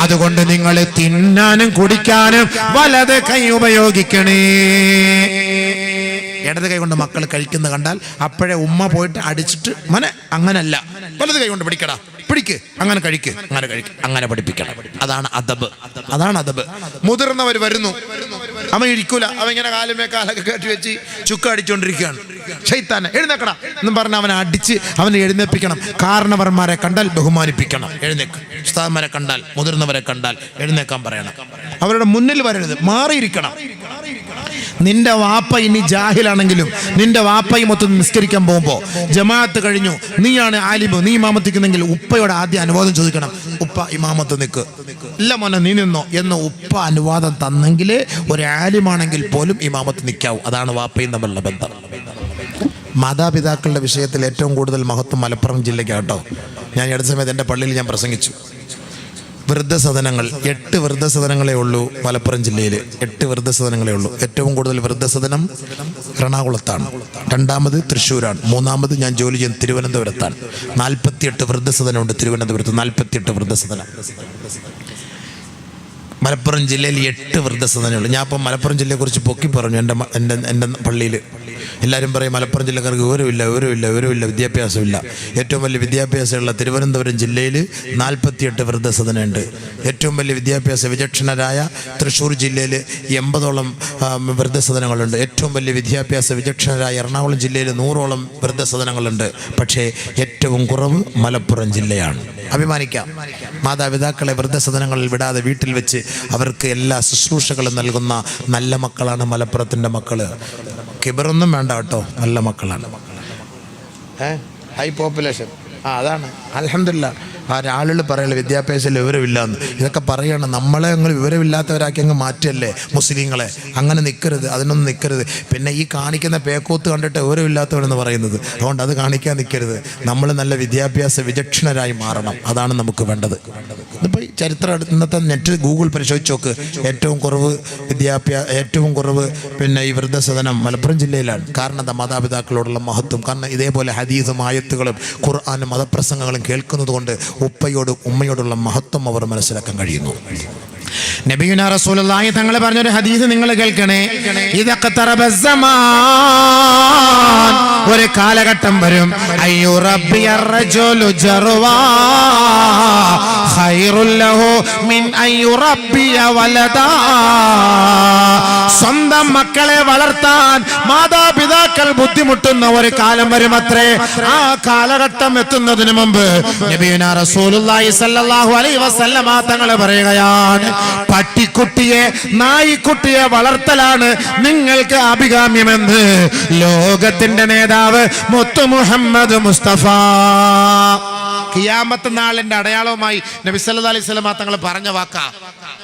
അതുകൊണ്ട് നിങ്ങൾ തിന്നാനും കുടിക്കാനും വലത് കൈ ഉപയോഗിക്കണേ. ഇടത് കൈ കൊണ്ട് മക്കൾ കഴിക്കുന്നത് കണ്ടാൽ അപ്പോഴേ ഉമ്മ പോയിട്ട് അടിച്ചിട്ട് മനെ അങ്ങനല്ല, വലത് കൈ കൊണ്ട് പിടിക്കടാ, പിടിക്ക്, അങ്ങനെ കഴിക്ക്, അങ്ങനെ കഴിക്ക്, അങ്ങനെ പഠിപ്പിക്കണം. അതാണ് അദബ്, അതാണ് അദബ്. മുതിർന്നവർ വരുന്നു, അവൻ ഇരിക്കൂല, അവൻ ഇങ്ങനെ കാലുമേ കാലൊക്കെ കെട്ടി വെച്ച് ചുക്ക അടിച്ചുകൊണ്ടിരിക്കുകയാണ്. ശൈത്താനെ എഴുന്നേക്കടാ എന്നും പറഞ്ഞ് അവനെ അടിച്ച് അവനെ എഴുന്നേൽപ്പിക്കണം. കാരണവർമാരെ കണ്ടാൽ ബഹുമാനിപ്പിക്കണം, എഴുന്നേക്ക്. ഉസ്താദന്മാരെ കണ്ടാൽ, മുതിർന്നവരെ കണ്ടാൽ എഴുന്നേക്കാൻ പറയണം. അവരുടെ മുന്നിൽ വരരുത്, മാറിയിരിക്കണം. നിന്റെ വാപ്പ ഇനി ജാഹിലാണെങ്കിലും നിന്റെ വാപ്പയി മൊത്തം നിസ്കരിക്കാൻ പോകുമ്പോ ജമാഅത്ത് കഴിഞ്ഞു, നീയാണ് ആലിമ്, നീ ഇമാമത്തിക്കുന്നെങ്കിൽ ഉപ്പയോട് ആദ്യം അനുവാദം ചോദിക്കണം. ഉപ്പ ഇമാമത്ത് നിൽക്ക്, ഇല്ല മോനെ നീ നിന്നോ എന്ന് ഉപ്പ അനുവാദം തന്നെങ്കിലേ ഒരു ആലിമാണെങ്കിൽ പോലും ഇമാമത്ത് നിൽക്കാവൂ. അതാണ് വാപ്പയും തമ്മിലുള്ള ബന്ധം. മാതാപിതാക്കളുടെ വിഷയത്തിൽ ഏറ്റവും കൂടുതൽ മഹത്വം മലപ്പുറം ജില്ലയ്ക്കാട്ടോ. ഞാൻ ഈ അടുത്ത സമയത്ത് എൻ്റെ പള്ളിയിൽ ഞാൻ പ്രസംഗിച്ചു. വൃദ്ധസദനങ്ങൾ 8 വൃദ്ധസദനങ്ങളേ ഉള്ളൂ മലപ്പുറം ജില്ലയിൽ. 8 വൃദ്ധസദനങ്ങളേ ഉള്ളൂ. ഏറ്റവും കൂടുതൽ വൃദ്ധസദനം എറണാകുളത്താണ്, 2ാമത് തൃശ്ശൂരാണ്, 3ാമത് ഞാൻ ജോലി ചെയ്യുന്ന തിരുവനന്തപുരത്താണ്. 48 വൃദ്ധസദനമുണ്ട് തിരുവനന്തപുരത്ത്, 48 വൃദ്ധസദനം. മലപ്പുറം ജില്ലയിൽ 8 വൃദ്ധസദനമുള്ളൂ. ഞാൻ ഇപ്പം മലപ്പുറം ജില്ലയെക്കുറിച്ച് പൊക്കി പറഞ്ഞു എൻ്റെ പള്ളിയിൽ. എല്ലാവരും പറയും മലപ്പുറം ജില്ലക്കാർക്ക് വിവരമില്ല, വിദ്യാഭ്യാസമില്ല. ഏറ്റവും വലിയ വിദ്യാഭ്യാസമുള്ള തിരുവനന്തപുരം ജില്ലയിൽ 48 വൃദ്ധസദനമുണ്ട്. ഏറ്റവും വലിയ വിദ്യാഭ്യാസ വിചക്ഷണരായ തൃശ്ശൂർ ജില്ലയിൽ 80ഓളം വൃദ്ധസദനങ്ങളുണ്ട്. ഏറ്റവും വലിയ വിദ്യാഭ്യാസ വിചക്ഷണരായ എറണാകുളം ജില്ലയിൽ 100ഓളം വൃദ്ധസദനങ്ങളുണ്ട്. പക്ഷേ ഏറ്റവും കുറവ് മലപ്പുറം ജില്ലയാണ്. അഭിമാനിക്കാം. മാതാപിതാക്കളെ വൃദ്ധസദനങ്ങളിൽ വിടാതെ വീട്ടിൽ വെച്ച് അവർക്ക് എല്ലാ ശുശ്രൂഷകളും നൽകുന്ന നല്ല മക്കളാണ് മലപ്പുറത്തിൻ്റെ മക്കള്. കിബറൊന്നും വേണ്ട കേട്ടോ, നല്ല മക്കളാണ്. ഹൈ പോപ്പുലേഷൻ അതാണ്. അൽഹംദുലില്ലാഹ്. ആളുകൾ പറയല്ലേ വിദ്യാഭ്യാസത്തിൽ വിവരമില്ലാന്ന്. ഇതൊക്കെ പറയണം. നമ്മളെ അങ്ങ് വിവരമില്ലാത്തവരാക്കി അങ്ങ് മാറ്റല്ലേ മുസ്ലിങ്ങളെ. അങ്ങനെ നിൽക്കരുത്, അതിനൊന്നും നിൽക്കരുത്. പിന്നെ ഈ കാണിക്കുന്ന പേക്കൂത്ത് കണ്ടിട്ട് വിവരമില്ലാത്തവരെന്ന് പറയുന്നത്, അതുകൊണ്ട് അത് കാണിക്കാൻ നിൽക്കരുത്. നമ്മൾ നല്ല വിദ്യാഭ്യാസ വിചക്ഷണരായി മാറണം. അതാണ് നമുക്ക് വേണ്ടത്. ഇതിപ്പോൾ ചരിത്രം ഇന്നത്തെ നെറ്റ് ഗൂഗിൾ പരിശോധിച്ച് നോക്ക്. ഏറ്റവും കുറവ് പിന്നെ ഈ വൃദ്ധസദനം മലപ്പുറം ജില്ലയിലാണ്. കാരണം എന്താ? മാതാപിതാക്കളോടുള്ള മഹത്വം. കാരണം ഇതേപോലെ ഹദീസും ആയത്തുകളും ഖുർആനും മതപ്രസംഗങ്ങളും കേൾക്കുന്നത് കൊണ്ട് ഉപ്പയോടും ഉമ്മയോടുള്ള മഹത്വം അവർ മനസ്സിലാക്കാൻ കഴിയുന്നു. നബിയുനാ റസൂലുള്ളാഹി തങ്ങൾ പറഞ്ഞൊരു ഹദീസ് നിങ്ങൾ കേൾക്കണേ. ഒരു കാലഘട്ടം വരും, സ്വന്തം മക്കളെ വളർത്താൻ മാതാപിതാക്കൾ ബുദ്ധിമുട്ടുന്ന ഒരു കാലം വരുമത്രേ. ആ കാലഘട്ടം എത്തുന്നതിന് മുമ്പ് നബിയുനാ റസൂലുള്ളാഹി സ്വല്ലല്ലാഹു അലൈഹി വസല്ലമ തങ്ങൾ പറയുകയാണ്, പട്ടിക്കുട്ടിയെ നായിക്കുട്ടിയെ വളർത്തലാണ് നിങ്ങൾക്ക് അഭികാമ്യമെന്ന് ലോകത്തിന്റെ നേതാവ് മുത്തു മുഹമ്മദ് മുസ്തഫ ഖിയാമത്ത് നാളിന്റെ അടയാളവുമായി നബി സല്ലല്ലാഹു അലൈഹി വസല്ലമ തങ്ങൾ പറഞ്ഞ വാക്കാ.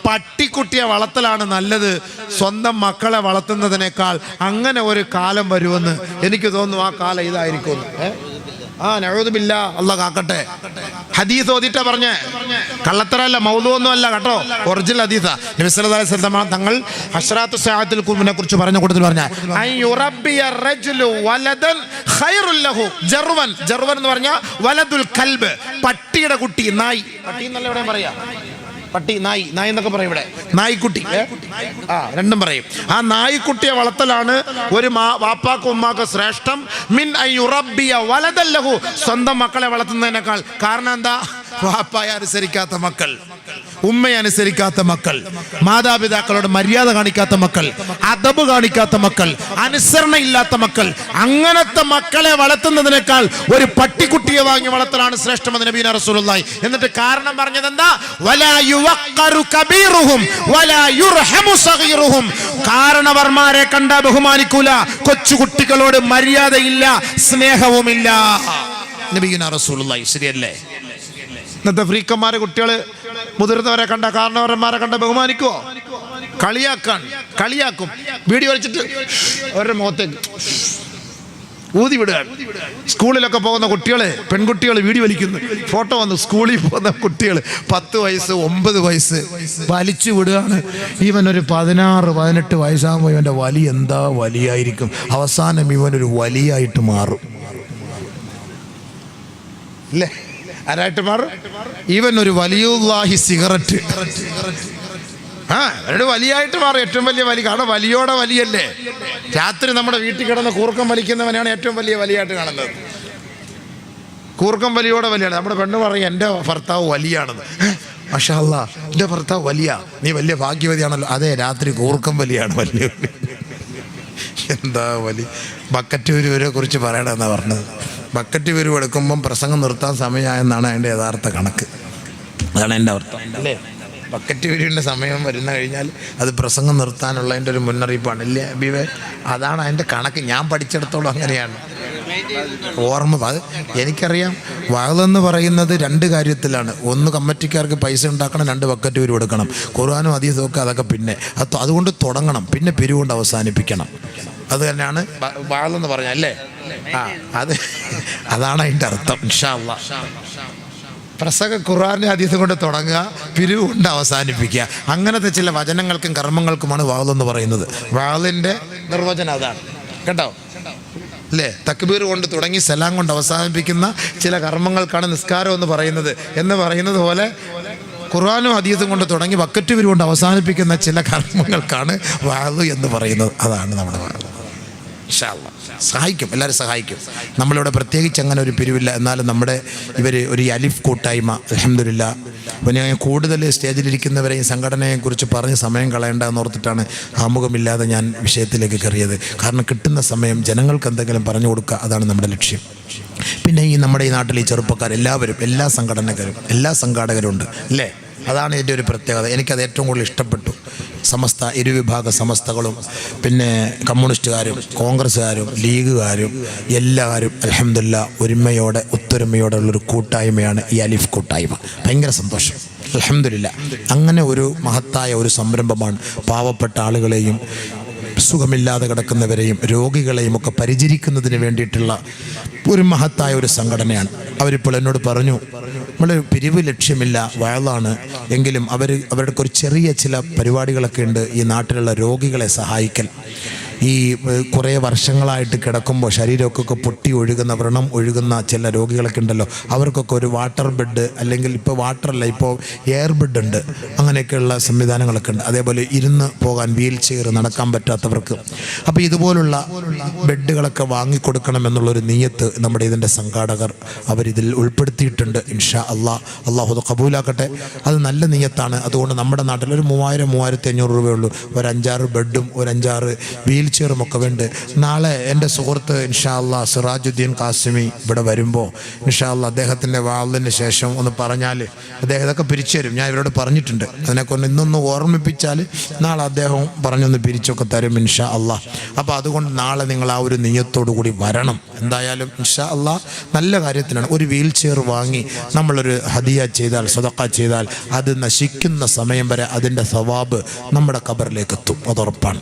പട്ടിക്കുട്ടിയെ വളർത്തലാണ് നല്ലത് സ്വന്തം മക്കളെ വളർത്തുന്നതിനേക്കാൾ. അങ്ങനെ ഒരു കാലം വരുമെന്ന് എനിക്ക് തോന്നുന്നു. ആ കാലം ഇതായിരിക്കും. നഊദു ബില്ലാ, അല്ലാഹ് കാക്കട്ടെ. ഹദീസ് ഓതിട്ടാ പറഞ്ഞേ, കള്ളത്തരല്ല, മൗദൂഒന്നും അല്ല കേട്ടോ, ഒറിജിനൽ ഹദീസാ. നബി സല്ലല്ലാഹു അലൈഹി വസല്ലം തങ്ങൾ അശ്റാത്തു സഅത്തിൽ ഖുർബിനെ കുറിച്ച് പറഞ്ഞ കൂട്ടത്തിൽ പറഞ്ഞ അൻ യുറബ്ബിയ റജുലു വലദൻ ഖൈറുൽ ലഹു. ജർവൻ എന്ന് പറഞ്ഞാൽ വലദുൽ കൽബ്, പട്ടിയുടെ കുട്ടി, നായി. പട്ടി എന്നല്ല ഇവിടെ പറയാ, പട്ടി നായി എന്നൊക്കെ പറയും ഇവിടെ, നായിക്കുട്ടി രണ്ടും പറയും. ആ നായിക്കുട്ടിയെ വളർത്തലാണ് ഒരു വാപ്പാക്കും ഉമ്മാക്കും ശ്രേഷ്ഠം മിൻ അൻ യുറബ്ബിയ വലദൻ ലഹു, സ്വന്തം മക്കളെ വളർത്തുന്നതിനേക്കാൾ. കാരണം എന്താ? വാപ്പായെ അനുസരിക്കാത്ത മക്കൾ, ഉമ്മയെ അനുസരിക്കാത്ത മക്കൾ, മാതാപിതാക്കളോട് മര്യാദ കാണിക്കാത്ത മക്കൾ, അദബ് കാണിക്കാത്ത മക്കൾ, അനുസരണ ഇല്ലാത്ത മക്കൾ, അങ്ങനത്തെ മക്കളെ വളർത്തുന്നതിനേക്കാൾ ഒരു പട്ടിക്കുട്ടിയെ വാങ്ങി വളർത്തലാണ് ശ്രേഷ്ഠമെന്ന് നബി റസൂലുള്ളാഹി. എന്നിട്ട് കാരണം പറഞ്ഞത് എന്താ? വലാ യുവഖറു കബീറുഹും വലാ യുർഹമു സഗീറുഹും. കാരണവർമാരെ കണ്ടാ ബഹുമാനിക്കൂല, കൊച്ചുകുട്ടികളോട് മര്യാദയില്ല, സ്നേഹവുമില്ല. നബി റസൂലുള്ളാഹി. ശരിയല്ലേ? ഇന്നത്തെ ഫ്രീക്കന്മാരെ കുട്ടികള് മുതിർന്നവരെ കണ്ട, കാരണവന്മാരെ കണ്ട ബഹുമാനിക്കുവോ? കളിയാക്കും. വീഡിയോ വലിച്ചിട്ട് അവരുടെ മുഖത്തേക്ക് ഊതി വിടുകയാണ്. സ്കൂളിലൊക്കെ പോകുന്ന കുട്ടികള്, പെൺകുട്ടികൾ വീഡിയോ വലിക്കുന്നു. ഫോട്ടോ വന്നു, സ്കൂളിൽ പോകുന്ന കുട്ടികൾ 10 വയസ്സ് 9 വയസ്സ് വലിച്ചു വിടുകയാണ്. ഇവൻ ഒരു 16-18 വയസ്സാകുമ്പോൾ ഇവന്റെ വലി എന്താ വലിയായിരിക്കും. അവസാനം ഇവനൊരു വലിയായിട്ട് മാറും അല്ലേ? ആരായിട്ട് മാറും? ഇവൻ ഒരു വലിയുല്ലാഹി സിഗരറ്റ് അവരുടെ വലിയായിട്ട് മാറും. ഏറ്റവും വലിയ വലി. കാരണം വലിയോടെ വലിയല്ലേ. രാത്രി നമ്മുടെ വീട്ടിൽ കിടന്ന് കൂർക്കം വലിക്കുന്നവനാണ് ഏറ്റവും വലിയ വലിയായിട്ട് കാണുന്നത്. കൂർക്കം വലിയോടെ വലിയാണ്. നമ്മുടെ പെണ്ണ് പറയും എൻ്റെ ഭർത്താവ് വലിയാണെന്ന്. മാഷാ അല്ലാഹ്, എൻ്റെ ഭർത്താവ് വലിയ, നീ വലിയ ഭാഗ്യവതിയാണല്ലോ. അതെ, രാത്രി കൂർക്കം വലിയാണ് വലിയ. എന്താ വലി? ബക്കറ്റ് വിരുവിനെ കുറിച്ച് പറയണമെന്നാണ് പറഞ്ഞത്. ബക്കറ്റ് വിരുവ് എടുക്കുമ്പം പ്രസംഗം നിർത്താൻ സമയമായെന്നാണ് അതിൻ്റെ യഥാർത്ഥ കണക്ക്. അതാണ് എൻ്റെ അർത്ഥം അല്ലേ? ബക്കറ്റ് വിരുവിൻ്റെ സമയം വരുന്ന കഴിഞ്ഞാൽ അത് പ്രസംഗം നിർത്താനുള്ളതിൻ്റെ ഒരു മുന്നറിയിപ്പാണ് അല്ലേ അബീബേ? അതാണ് അതിൻ്റെ കണക്ക്. ഞാൻ പഠിച്ചിടത്തോളം അങ്ങനെയാണ് ഓർമ്മ. അത് എനിക്കറിയാം. വഅദെന്ന് പറയുന്നത് 2 കാര്യത്തിലാണ്. ഒന്ന്, കമ്മിറ്റിക്കാർക്ക് പൈസ ഉണ്ടാക്കണം, 2 ബക്കറ്റ് പിരിവ് എടുക്കണം. ഖുർആനും ഹദീസും ഒക്കെ അതൊക്കെ പിന്നെ അതുകൊണ്ട് തുടങ്ങണം, പിന്നെ പിരിവ് കൊണ്ട് അവസാനിപ്പിക്കണം. അത് തന്നെയാണ് വഅദെന്ന് പറഞ്ഞാൽ അല്ലേ? അതാണ് അതിൻ്റെ അർത്ഥം. ഇൻഷാ അല്ലാഹ് പ്രസംഗം ഖുർആന്റെ ഹദീസ് കൊണ്ട് തുടങ്ങുക, പിരിവ് കൊണ്ട് അവസാനിപ്പിക്കുക. അങ്ങനത്തെ ചില വചനങ്ങൾക്കും കർമ്മങ്ങൾക്കുമാണ് വഅദെന്ന് പറയുന്നത്. വഅദിൻ്റെ നിർവചനം അതാണ് കേട്ടോ അല്ലേ? തക്ബീർ കൊണ്ട് തുടങ്ങി സലാം കൊണ്ട് അവസാനിപ്പിക്കുന്ന ചില കർമ്മങ്ങൾക്കാണ് നിസ്കാരം എന്ന് പറയുന്നത് പോലെ ഖുർആനും ഹദീസും കൊണ്ട് തുടങ്ങി ബക്കറ്റ് പിരിവ് കൊണ്ട് അവസാനിപ്പിക്കുന്ന ചില കർമ്മങ്ങൾക്കാണ് വഅദ് എന്ന് പറയുന്നത്. അതാണ് നമ്മുടെ വഅദ്. ഇൻഷാ അല്ലാഹ് സഹായിക്കും, എല്ലാവരും സഹായിക്കും. നമ്മളിവിടെ പ്രത്യേകിച്ച് അങ്ങനെ ഒരു പിരിവില്ല. എന്നാലും നമ്മുടെ ഒരു അലിഫ് കൂട്ടായ്മ അൽഹംദുലില്ലാഹ്. അപ്പോൾ ഞാൻ കൂടുതൽ സ്റ്റേജിലിരിക്കുന്നവരെയും സംഘടനയെക്കുറിച്ച് പറഞ്ഞ് സമയം കളയേണ്ട എന്നോർത്തിട്ടാണ് ആമുഖമില്ലാതെ ഞാൻ വിഷയത്തിലേക്ക് കയറിയത്. കാരണം കിട്ടുന്ന സമയം ജനങ്ങൾക്ക് എന്തെങ്കിലും പറഞ്ഞു കൊടുക്കുക, അതാണ് നമ്മുടെ ലക്ഷ്യം. പിന്നെ നമ്മുടെ ഈ നാട്ടിൽ ഈ ചെറുപ്പക്കാർ എല്ലാവരും, എല്ലാ സംഘാടകരും ഉണ്ട് അല്ലേ? അതാണ് ഇതിൻ്റെ ഒരു പ്രത്യേകത. എനിക്കത് ഏറ്റവും കൂടുതൽ ഇഷ്ടപ്പെട്ടു. ഇരുവിഭാഗ സമസ്തകളും പിന്നെ കമ്മ്യൂണിസ്റ്റുകാരും കോൺഗ്രസ്സുകാരും ലീഗുകാരും എല്ലാവരും അൽഹംദുലില്ലാഹ് ഒരുമയോടെ ഒത്തൊരുമയോടെ ഉള്ളൊരു കൂട്ടായ്മയാണ് ഈ അലിഫ് കൂട്ടായ്മ. ഭയങ്കര സന്തോഷം അൽഹംദുലില്ലാഹ്. അങ്ങനെ ഒരു മഹത്തായ ഒരു സംരംഭമാണ്. പാവപ്പെട്ട ആളുകളെയും സുഖമില്ലാതെ കിടക്കുന്നവരെയും രോഗികളെയും ഒക്കെ പരിചരിക്കുന്നതിന് വേണ്ടിയിട്ടുള്ള ഒരു മഹത്തായ ഒരു സംഘടനയാണ്. അവരിപ്പോൾ എന്നോട് പറഞ്ഞു, നമ്മൾ പിരിവ് ലക്ഷ്യമില്ല, വയലാണ് എങ്കിലും അവരുടെ ഒരു ചെറിയ ചില പരിപാടികളൊക്കെ ഉണ്ട്. ഈ നാട്ടിലുള്ള രോഗികളെ സഹായിക്കൽ. ഈ കുറേ വർഷങ്ങളായിട്ട് കിടക്കുമ്പോൾ ശരീരമൊക്കെ പൊട്ടി ഒഴുകുന്ന, വ്രണം ഒഴുകുന്ന ചില രോഗികളൊക്കെ ഉണ്ടല്ലോ, അവർക്കൊക്കെ ഒരു വാട്ടർ ബെഡ്, അല്ലെങ്കിൽ ഇപ്പോൾ വാട്ടറല്ല, ഇപ്പോൾ എയർ ബെഡ് ഉണ്ട്, അങ്ങനെയൊക്കെയുള്ള സംവിധാനങ്ങളൊക്കെ ഉണ്ട്. അതേപോലെ ഇരുന്ന് പോകാൻ വീൽ ചെയർ, നടക്കാൻ പറ്റാത്തവർക്ക്. അപ്പോൾ ഇതുപോലുള്ള ബെഡുകളൊക്കെ വാങ്ങിക്കൊടുക്കണം എന്നുള്ളൊരു നിയ്യത്ത് നമ്മുടെ ഇതിൻ്റെ സംഘാടകർ അവരിതിൽ ഉൾപ്പെടുത്തിയിട്ടുണ്ട്. ഇൻഷാ അള്ളാഹു അത് കബൂലാക്കട്ടെ. അത് നല്ല നിയ്യത്താണ്. അതുകൊണ്ട് നമ്മുടെ നാട്ടിൽ ഒരു 3000-3500 രൂപയുള്ളൂ. ഒരു 5-6 ബെഡും ഒരു 5-6 വീൽ ചെയറും ഒക്കെ വേണ്ട. നാളെ എൻ്റെ സുഹൃത്ത് ഇൻഷാ അല്ലാഹ് സിറാജുദ്ദീൻ ഖാസിമി ഇവിടെ വരുമ്പോൾ ഇൻഷാ അല്ലാഹ് അദ്ദേഹത്തിൻ്റെ വാളിന് ശേഷം ഒന്ന് പറഞ്ഞാൽ അദ്ദേഹം ഇതൊക്കെ പിരിച്ചു തരും. ഞാൻ ഇവരോട് പറഞ്ഞിട്ടുണ്ട്. അതിനെക്കൊണ്ട് ഇന്നൊന്ന് ഓർമ്മിപ്പിച്ചാൽ നാളെ അദ്ദേഹം പറഞ്ഞൊന്ന് പിരിച്ചൊക്കെ തരും ഇൻഷാ അല്ലാഹ്. അപ്പോൾ അതുകൊണ്ട് നാളെ നിങ്ങൾ ആ ഒരു നിയ്യത്തോടു കൂടി വരണം. എന്തായാലും ഇൻഷാ അല്ലാഹ് നല്ല കാര്യത്തിനാണ്. ഒരു വീൽ ചെയർ വാങ്ങി നമ്മളൊരു ഹദിയ ചെയ്താൽ, സദഖ ചെയ്താൽ, അത് നശിക്കുന്ന സമയം വരെ അതിൻ്റെ സവാബ് നമ്മുടെ ഖബറിലേക്ക് എത്തും. അതുറപ്പാണ്,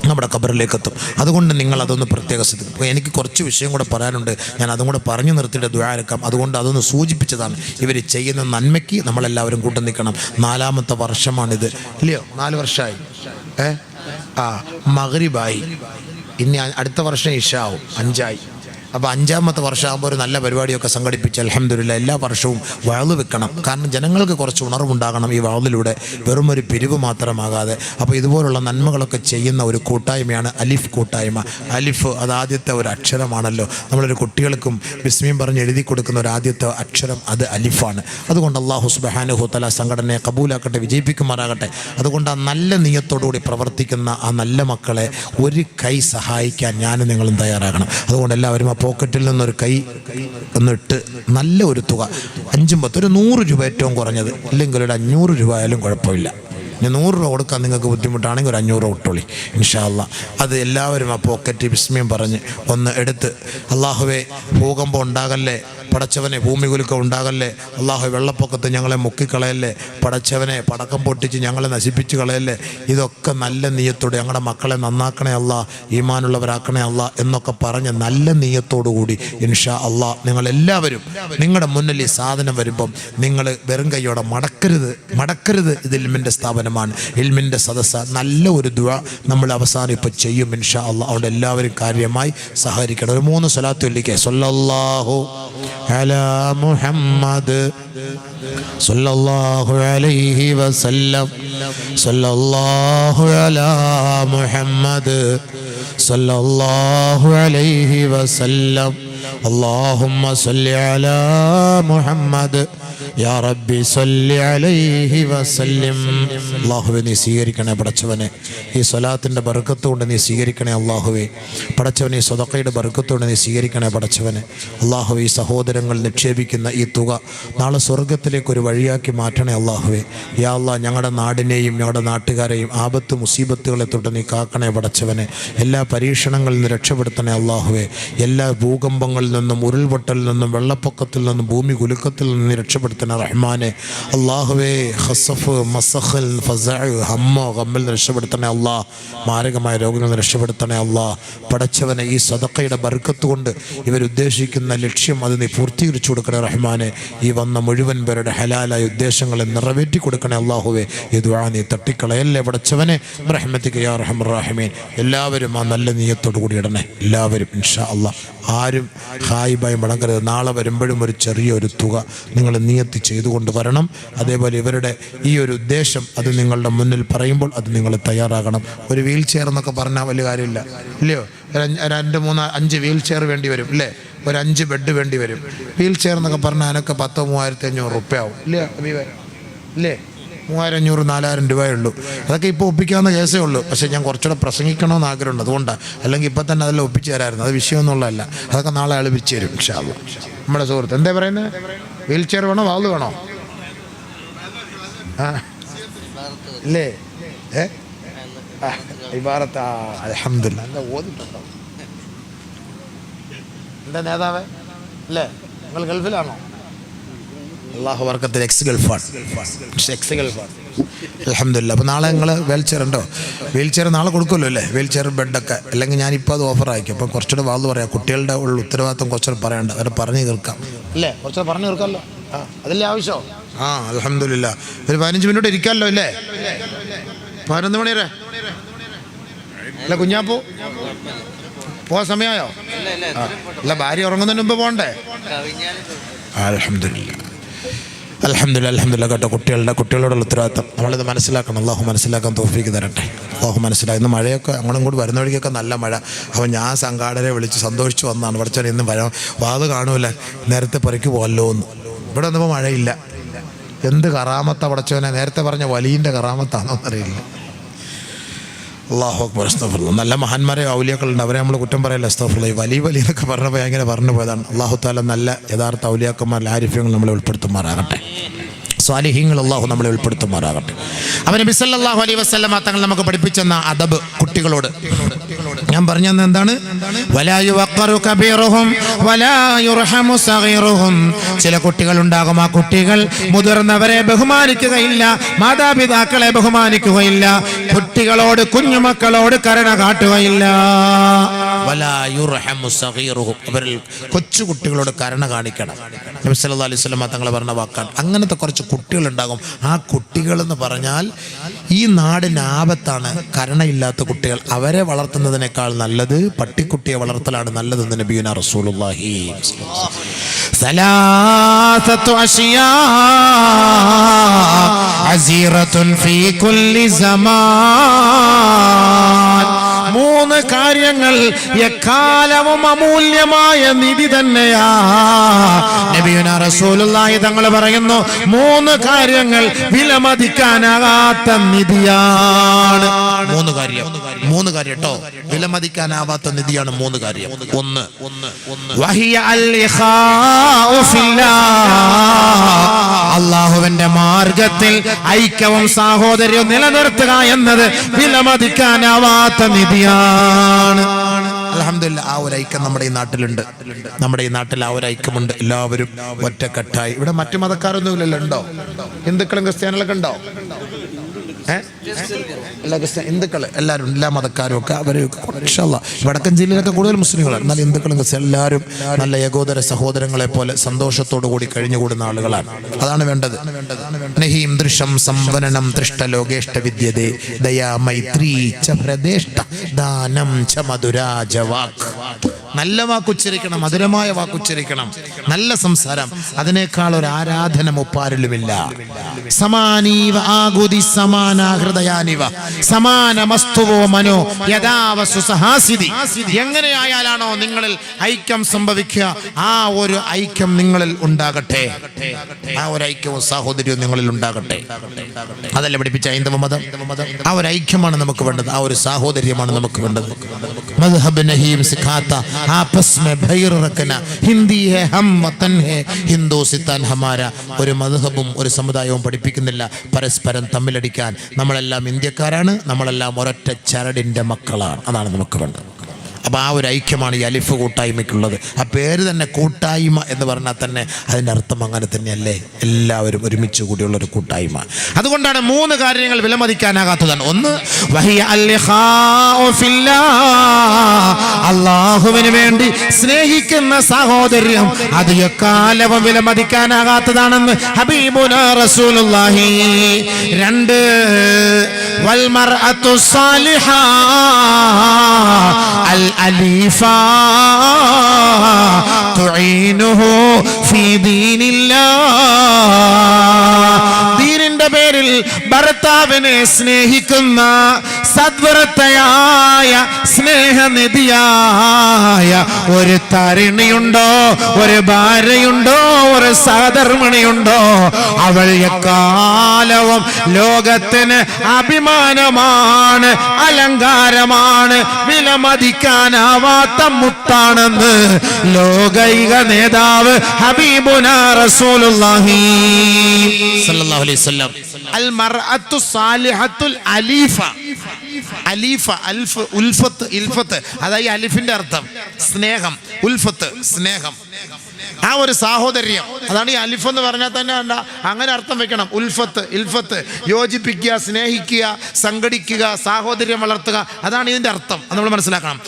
നമ്മുടെ ഖബറിലേക്ക് എത്തും. അതുകൊണ്ട് നിങ്ങൾ അതൊന്ന് പ്രത്യേക ശ്രദ്ധിക്കും. അപ്പോൾ എനിക്ക് കുറച്ച് വിഷയം കൂടെ പറയാനുണ്ട്. ഞാൻ അതും കൂടെ പറഞ്ഞു നിർത്തിയിട്ട് ദുആ എടുക്കാം. അതുകൊണ്ട് അതൊന്ന് സൂചിപ്പിച്ചതാണ്. ഇവർ ചെയ്യുന്ന നന്മയ്ക്ക് നമ്മളെല്ലാവരും കൂട്ടം നിൽക്കണം. 4ാമത്തെ വർഷമാണിത്, ഇല്ലയോ? 4 വർഷമായി. മഗ്രിബായി, ഇനി അടുത്ത വർഷം ഇശാവും, 5ആയി. അപ്പോൾ 5ാമത്തെ വർഷമാകുമ്പോൾ ഒരു നല്ല പരിപാടിയൊക്കെ സംഘടിപ്പിച്ച് അൽഹംദുലില്ലാ എല്ലാ വർഷവും വഅള് വെക്കണം. കാരണം ജനങ്ങൾക്ക് കുറച്ച് ഉണർവുണ്ടാകണം ഈ വഅളിലൂടെ, വെറും ഒരു പിരിവ് മാത്രമാകാതെ. അപ്പോൾ ഇതുപോലുള്ള നന്മകളൊക്കെ ചെയ്യുന്ന ഒരു കൂട്ടായ്മയാണ് അലിഫ് കൂട്ടായ്മ. അലിഫ് അത് ആദ്യത്തെ ഒരു അക്ഷരമാണല്ലോ. നമ്മളൊരു കുട്ടികൾക്കും ബിസ്മിയും പറഞ്ഞ് എഴുതി കൊടുക്കുന്ന ഒരു ആദ്യത്തെ അക്ഷരം അത് അലിഫാണ്. അതുകൊണ്ട് അല്ലാഹു സുബ്ഹാനഹു തആല സംഘടനയെ കബൂലാക്കട്ടെ, വിജയിപ്പിക്കുമാറാകട്ടെ. അതുകൊണ്ട് ആ നല്ല നിയ്യത്തോടുകൂടി പ്രവർത്തിക്കുന്ന ആ നല്ല മക്കളെ ഒരു കൈ സഹായിക്കാൻ ഞാനും നിങ്ങളും തയ്യാറാകണം. അതുകൊണ്ട് എല്ലാവരും പോക്കറ്റിൽ നിന്നൊരു കൈ ഒന്നിട്ട് നല്ല ഒരു തുക, 5 10 ഒരു 100 രൂപ ഏറ്റവും കുറഞ്ഞത്, ഇല്ലെങ്കിൽ ഒരു 500 രൂപ ആയാലും കുഴപ്പമില്ല. ഇനി 100 രൂപ കൊടുക്കാൻ നിങ്ങൾക്ക് ബുദ്ധിമുട്ടാണെങ്കിൽ ഒരു 500 രൂപ ഇട്ടോളി ഇൻഷാ അല്ലാഹ്. അത് എല്ലാവരും ആ പോക്കറ്റ് ബിസ്മിയും പറഞ്ഞ് ഒന്ന് എടുത്ത്, അള്ളാഹുവേ ഭൂകമ്പം ഉണ്ടാകല്ലേ പടച്ചവനെ, ഭൂമി കുലുക്കം ഉണ്ടാകല്ലേ അള്ളാഹു, വെള്ളപ്പൊക്കത്ത് ഞങ്ങളെ മുക്കിക്കളയല്ലേ പടച്ചവനെ, പടക്കം പൊട്ടിച്ച് ഞങ്ങളെ നശിപ്പിച്ച് കളയല്ലേ. ഇതൊക്കെ നല്ല നിയ്യത്തോടെ ഞങ്ങളുടെ മക്കളെ നന്നാക്കണേ അല്ലാഹ്, ഈമാനുള്ളവരാക്കണേ അല്ലാഹ് എന്നൊക്കെ പറഞ്ഞ് നല്ല നിയ്യത്തോടു കൂടി ഇൻഷാ അല്ലാഹ് നിങ്ങളെല്ലാവരും നിങ്ങളുടെ മുന്നിൽ ഈ സാധനം വരുമ്പം നിങ്ങൾ വെറും കൈയോടെ മടക്കരുത്. ഇത് ഇൽമിൻ്റെ സ്ഥാപനമാണ്, ഇൽമിൻ്റെ സദസ്സ. നല്ല ഒരു ദുആ നമ്മൾ അവസാനം ഇപ്പോൾ ചെയ്യും ഇൻഷാ അല്ലാഹ്. അതുകൊണ്ട് എല്ലാവരും കാര്യമായി സഹകരിക്കണം. ഒരു 3 സ്വലാത്ത് ചൊല്ലിക്കേ. സ്വല്ലല്ലാഹു അലാ മുഹമ്മദ് സല്ലല്ലാഹു അലൈഹി വസല്ലം, സല്ലല്ലാഹു അലാ മുഹമ്മദ് സല്ലല്ലാഹു അലൈഹി വസല്ലം, അല്ലാഹുമ്മ സല്ലി അലാ മുഹമ്മദ് യാ റബ്ബി സല്ലി അലൈഹി വസല്ലം. അല്ലാഹുവേ നീ സ്വീകരിക്കണേ പടച്ചവനെ, ഈ സ്വലാത്തിൻ്റെ ബർക്കത്ത് കൊണ്ട് നീ സ്വീകരിക്കണേ അല്ലാഹുവേ. പടച്ചവനെ ഈ സ്വതക്കയുടെ ബർക്കത്ത് കൊണ്ട് നീ സ്വീകരിക്കണേ പടച്ചവനെ. അല്ലാഹുവേ ഈ സഹോദരങ്ങൾ നിക്ഷേപിക്കുന്ന ഈ തുക നാളെ സ്വർഗത്തിലേക്ക് ഒരു വഴിയാക്കി മാറ്റണേ അല്ലാഹുവേ. യാ അല്ലാഹ് ഞങ്ങളുടെ നാടിനെയും ഞങ്ങളുടെ നാട്ടുകാരെയും ആപത്ത് മുസീബത്തുകളെ തൊട്ട് നീ കാക്കണേ പടച്ചവനെ. എല്ലാ പരീക്ഷണങ്ങളിൽ നിന്ന് രക്ഷപ്പെടുത്തണേ അല്ലാഹുവേ. എല്ലാ ഭൂകമ്പങ്ങളിൽ നിന്നും, ഉരുൾപൊട്ടലിൽ നിന്നും, വെള്ളപ്പൊക്കത്തിൽ നിന്നും, ഭൂമി കുലുക്കത്തിൽ നിന്നും നീ രക്ഷപ്പെടുത്തണേ റഹ്മാനെ. അല്ലാഹുവേ ഖസഫ്, മസഖ്, ഫസഅ്, ഹമ്മ, ഗമ്മിൽ രക്ഷപ്പെടുത്തണേ അല്ലാഹ്. മാരകമായ രോഗങ്ങളിൽ രക്ഷപ്പെടുത്തണേ അല്ലാഹ്. പടച്ചവനെ ഈ സദഖയുടെ ബർക്കത്ത് കൊണ്ട് ഇവരുദ്ദേശിക്കുന്ന ലക്ഷ്യം അത് നീ പൂർത്തീകരിച്ചു കൊടുക്കണേ റഹ്മാനെ. ഈ വന്ന മുഴുവൻ പേരുടെ ഹലാലായ ഉദ്ദേശങ്ങളെ നിറവേറ്റി കൊടുക്കണേ അല്ലാഹുവേ. ഈ ദുആ നീ തട്ടിക്കളയല്ലേ പടച്ചവനെ. റഹ്മത്തിക യാ അർഹമർ റഹീമീൻ. എല്ലാവരും ആ നല്ല നിയ്യത്തോടു കൂടി ഇടണേ എല്ലാവരും ഇൻഷാ അല്ലാഹ്. ആരും ഹായിബായി മടങ്ങരുത്. നാളെ വരുമ്പോഴും ഒരു ചെറിയൊരു തുക നിങ്ങൾ നിയ്യത്ത് ചെയ്തുകൊണ്ട് വരണം. അതേപോലെ ഇവരുടെ ഈ ഒരു ഉദ്ദേശം അത് നിങ്ങളുടെ മുന്നിൽ പറയുമ്പോൾ അത് നിങ്ങൾ തയ്യാറാകണം. ഒരു വീൽ ചെയർ എന്നൊക്കെ പറഞ്ഞാൽ വലിയ കാര്യമില്ല, ഇല്ലയോ? 2 3 5 വീൽ ചെയർ വേണ്ടി വരും, ഇല്ലേ? ഒരു 5 ബെഡ് വേണ്ടി വരും. വീൽ ചെയർ എന്നൊക്കെ പറഞ്ഞാൽ അതിനൊക്കെ 10 3500 രൂപ ആവും, ഇല്ലേ അബീബേ? ഇല്ലേ? 3500 4000 രൂപയുള്ളൂ. അതൊക്കെ ഇപ്പോൾ ഒപ്പിക്കാവുന്ന കേസേ ഉള്ളൂ. പക്ഷേ ഞാൻ കുറച്ചുകൂടെ പ്രസംഗിക്കണമെന്ന് ആഗ്രഹമുണ്ട്, അതുകൊണ്ടാണ്. അല്ലെങ്കിൽ ഇപ്പം തന്നെ അതെല്ലാം ഒപ്പിച്ച് തരാമായിരുന്നു. അത് വിഷയമൊന്നുമുള്ളതല്ല. അതൊക്കെ നാളെ അയാൾ വിരിച്ചു തരും ഇൻഷാ അല്ലാഹ്. നമ്മുടെ സുഹൃത്ത് എന്താ പറയുന്നത്? വീൽ ചെയർ വേണോ വാള് വേണോ? ഇല്ലേ? ഇബാറത്ത് അൽഹംദുലില്ലാ. എന്താ ഓതിട്ടുണ്ടോ? എന്താ നേതാവേ? അല്ലേ? നിങ്ങൾ ഗൾഫിലാണോ? അള്ളാഹു വർക്കത്തിൽ എക്സ് ഗൾഫാണ്. അൽഹംദുലില്ലാ. അപ്പോൾ നാളെ നിങ്ങൾ വീൽ ചെയർ ഉണ്ടോ? വീൽ ചെയർ നാളെ കൊടുക്കുമല്ലോ അല്ലേ? വീൽ ചെയർ ബെഡൊക്കെ. അല്ലെങ്കിൽ ഞാനിപ്പോൾ അത് ഓഫർ ആയിരിക്കും. അപ്പോൾ കുറച്ചുകൂടെ വാള് പറയാം. കുട്ടികളുടെ ഉള്ള ഉത്തരവാദിത്വം കുറച്ചുകൂടെ പറയണ്ട. അവരെ പറഞ്ഞു തീർക്കാം, അല്ലേ? കുറച്ചുകൂടെ പറഞ്ഞു തീർക്കാമല്ലോ. അതല്ലേ ആവശ്യമോ? അൽഹംദുലില്ലാ. ഒരു 15 മിനിറ്റ് ഇരിക്കാമല്ലോ അല്ലേ? 11 മണി വരെ അല്ല കുഞ്ഞാപ്പൂ? പോകാൻ സമയമായോ? അല്ല ഭാര്യ ഉറങ്ങുന്നതിന് മുമ്പ് പോകണ്ടേ? അൽഹംദുലില്ലാ. അൽഹംദുലില്ലാ. കേട്ടോ, കുട്ടികളോടുള്ള ഉത്തരവാദിത്തം നമ്മളിത് മനസ്സിലാക്കണം. അള്ളാഹു മനസ്സിലാക്കാൻ തൗഫീക്ക് തരട്ടെ. അള്ളാഹു മനസ്സിലായി. ഇന്ന് മഴയൊക്കെ അങ്ങോട്ടും കൂടി വരുന്ന വഴിക്കൊക്കെ നല്ല മഴ. അപ്പോൾ ഞാൻ സംഘാടകരെ വിളിച്ച് സന്തോഷിച്ച് വന്നതാണ്. പഠിച്ചാൽ ഇന്ന് വാത് കാണൂല, നേരത്തെ പറിക്ക് പോകല്ലോ എന്ന്. ഇവിടെ വന്നപ്പോൾ മഴയില്ല. എന്ത് കറാമത്താ പഠിച്ചവനെ. നേരത്തെ പറഞ്ഞ വലിയൻ്റെ കറാമത്താണോ എന്നറിയില്ല. അല്ലാഹു അക്ബർ. അസ്തഗ്ഫിറുല്ലാഹ്. നല്ല മഹാന്മാരെ ഔലിയാക്കളുണ്ട്, അവരെ നമ്മൾ കുറ്റം പറയല്ല. അസ്തഗ്ഫിറുല്ലാഹ്. വലിയ എന്നൊക്കെ പറഞ്ഞപ്പോൾ അങ്ങനെ പറഞ്ഞു പോയതാണ്. അല്ലാഹു തആല നല്ല യഥാർത്ഥ ഔലിയാക്കന്മാർ ആരിഫ്യങ്ങൾ നമ്മളെ ഉൾപ്പെടുത്തുമാറാകട്ടെ. സ്വാലിഹീങ്ങൾ അല്ലാഹു നമ്മളെ ഉൾപ്പെടുത്തുമാറാകട്ടെ. അപ്പോൾ നബി സല്ലല്ലാഹു അലൈഹി വസല്ലമ തങ്ങൾ നമുക്ക് പഠിപ്പിച്ചെന്ന അദബ് കുട്ടികളോട് ഞാൻ പറഞ്ഞു തന്നെ എന്താണ്? വലാ യുവഖറു കബീറുഹും വലാ യുർഹമു സഗീറുഹും. ചില കുട്ടികൾ ഉണ്ടാകും, ആ കുട്ടികൾ മുതിർന്നവരെ ബഹുമാനിക്കുകയില്ല, മാതാപിതാക്കളെ ബഹുമാനിക്കുകയില്ല, കുട്ടികളോട് കുഞ്ഞുമക്കളോട് കരുണ കാട്ടുകയില്ല. വലാ യുർഹമു സഗീറുഹും. അവരിൽ കൊച്ചു കുട്ടികളോട് കരുണ കാണിക്കണം. നബി സല്ലല്ലാഹു അലൈഹി വസല്ലമ തങ്ങൾ പറഞ്ഞ വാക്കാണ്. അങ്ങനത്തെ കുറച്ച് കുട്ടികളുണ്ടാകും. ആ കുട്ടികൾ എന്ന് പറഞ്ഞാൽ ഈ നാടിന് ആപത്താണ് കരുണയില്ലാത്ത കുട്ടികൾ. അവരെ വളർത്തുന്നതിനേക്കാൾ നല്ലത് പട്ടിക്കുട്ടിയെ വളർത്തലാണ് നല്ലതെന്ന് നബിയുനാ റസൂലുള്ളാഹി. സലാസത്തു അശിയാ അസീറത്തുൻ ഫീ കുല്ലി സമാൻ. മൂന്ന് കാര്യങ്ങൾ എക്കാലവും അമൂല്യമായ നിധി തന്നെയാ. നബിയുനാ റസൂലുള്ളാഹി തങ്ങൾ പറയുന്നു, മൂന്ന് കാര്യങ്ങൾ വിലമതിക്കാനാകാത്ത നിധിയാണ്. മൂന്ന് കാര്യം കേട്ടോ, വിലമതിക്കാനാവാത്ത നിധിയാണ് മൂന്ന് കാര്യം. ഒന്ന് വഹിയ അൽ ഇഖാഉ ഫില്ലാഹ്. അല്ലാഹുവിന്റെ മാർഗത്തിൽ ഐക്യവും സാഹോദര്യവും നിലനിർത്തുക എന്നത് വിലമതിക്കാനാവാത്ത നിധിയാണ്. അൽഹംദുലില്ലാഹ്, ആ ഒരു ഐക്യം നമ്മുടെ ഈ നാട്ടിലുണ്ട്. നമ്മുടെ ഈ നാട്ടിൽ ആ ഒരു ഐക്യമുണ്ട്. എല്ലാവരും ഒറ്റക്കെട്ടായി. ഇവിടെ മറ്റു മതക്കാരൊന്നും ഇല്ലല്ലോ? ഉണ്ടോ? ഹിന്ദുക്കളും ക്രിസ്ത്യാനികളൊക്കെ ഉണ്ടോ? എല്ലാ ഹിന്ദുക്കൾ എല്ലാവരും, എല്ലാ മതക്കാരും ഒക്കെ അവർ വടക്കൻ ജില്ലയിലൊക്കെ കൂടുതൽ മുസ്ലിങ്ങളാണ്. എന്നാൽ ഹിന്ദുക്കളും ക്രിസ്ത്യൻ എല്ലാവരും നല്ല ഏകോദര സഹോദരങ്ങളെ പോലെ സന്തോഷത്തോടു കൂടി കഴിഞ്ഞുകൂടുന്ന ആളുകളാണ്. അതാണ് വേണ്ടത്. നഹീം ദൃശം സംവനനം ദൃഷ്ട ലോകേഷ്ട വിദ്യതേ ദയാ മൈത്രീ ച ഹൃദേഷ്ട ദാനം ച മധുരാജവാക്. നല്ല വാക്കുച്ചരിക്കണം, മധുരമായ വാക്കുച്ചരിക്കണം, നല്ല സംസാരം. അതിനേക്കാൾ ഒരു ആരാധന മുപ്പാരിലുമില്ല. സമാനീവ ആകുതി സമാനഹൃദയാനിവ സമാനമസ്തുവോ മനോ യഥാവസു സഹാസിതി. എങ്ങനെയായാലാണോ നിങ്ങളിൽ ഐക്യം സംഭവിക്കുക, ആ ഒരു ഐക്യം നിങ്ങളിൽ ഉണ്ടാകട്ടെ. ആ ഒരു ഐക്യവും സാഹോദര്യവും നിങ്ങളിൽ ഉണ്ടാകട്ടെ. അതല്ല പഠിപ്പിച്ച ഹൈന്ദവ മതം. ആ ഒരു ഐക്യമാണ് നമുക്ക് വേണ്ടത്, ആ ഒരു സാഹോദര്യമാണ് നമുക്ക് വേണ്ടത്. മദ്ഹബ് നഹീം സിഖാത്ത ആപസ് മേ ഭൈർ റഖന ഹിന്ദി ഹേ ഹം വതൻ ഹേ ഹിന്ദുസ്ഥാൻ ഹമാര. ഒരു മദ്ഹബും ഒരു സമുദായവും പഠിപ്പിക്കുന്നില്ല പരസ്പരം തമ്മിലടിക്കാൻ. നമ്മളെല്ലാം ഇന്ത്യക്കാരാണ്, നമ്മളെല്ലാം ഒരൊറ്റ ചരടിന്റെ മക്കളാണ്. അതാണ് നമുക്ക് വേണ്ടത്. അപ്പോൾ ആ ഒരു ഐക്യമാണ് ഈ അലിഫ് കൂട്ടായ്മയ്ക്കുള്ളത്. ആ പേര് തന്നെ കൂട്ടായ്മ എന്ന് പറഞ്ഞാൽ തന്നെ അതിൻ്റെ അർത്ഥം അങ്ങനെ തന്നെയല്ലേ, എല്ലാവരും ഒരുമിച്ച് കൂടിയുള്ളൊരു കൂട്ടായ്മ. അതുകൊണ്ടാണ് മൂന്ന് കാര്യങ്ങൾ വിലമതിക്കാനാകാത്തതാണ്. ഒന്ന് വഹിയ അൽ ഇഖാഉ ഫില്ലാഹ്. അല്ലാഹുവിന് വേണ്ടി സ്നേഹിക്കുന്ന സഹോദര്യം അത് എക്കാലവും വിലമതിക്കാനാകാത്തതാണെന്ന് ഹബീബുനാ റസൂലുള്ളാഹി. രണ്ട് വൽ മർഅതു സാലിഹാ അൽ അലീഫാ തുഈനുഹു ഫീ ദീനില്ലാഹ്. ദീനിന്റെ പേരിൽ ഭർത്താവിനെ സ്നേഹിക്കുന്ന സദ്വൃത്തയായ സ്നേഹനിധിയായ ഒരു തരുണിയുണ്ടോ, ഒരു ഭാര്യയുണ്ടോ, ഒരു സഹധർമ്മിണിയുണ്ടോ, അവൾ എക്കാലവും ലോകത്തിന് അഭിമാനമാണ്, അലങ്കാരമാണ്, വിലമതിക്കാനാവാത്ത മുത്താണെന്ന് ലോകൈക നേതാവ് ഹബീബുനാ റസൂലുള്ളാഹി സ്വല്ലല്ലാഹു അലൈഹി വസല്ലം. അൽ മർഅത്തു സാലിഹത്തുൽ അലീഫ. അലീഫ അൽഫ് ഉൽഫത്ത് ഇൽഫത്ത്, അതായത് അലിഫിന്റെ അർത്ഥം സ്നേഹം, ഉൽഫത്ത് സ്നേഹം, ആ ഒരു സാഹോദര്യം. അതാണ് ഈ അലിഫ് എന്ന് പറഞ്ഞാൽ തന്നെ അങ്ങനെ അർത്ഥം വെക്കണം. ഉൽഫത്ത് ഇൽഫത്ത്, യോജിപ്പിക്കുക, സ്നേഹിക്കുക, സംഘടിക്കുക, സാഹോദര്യം വളർത്തുക, അതാണ് ഇതിന്റെ അർത്ഥം. അത് നമ്മൾ മനസ്സിലാക്കണം.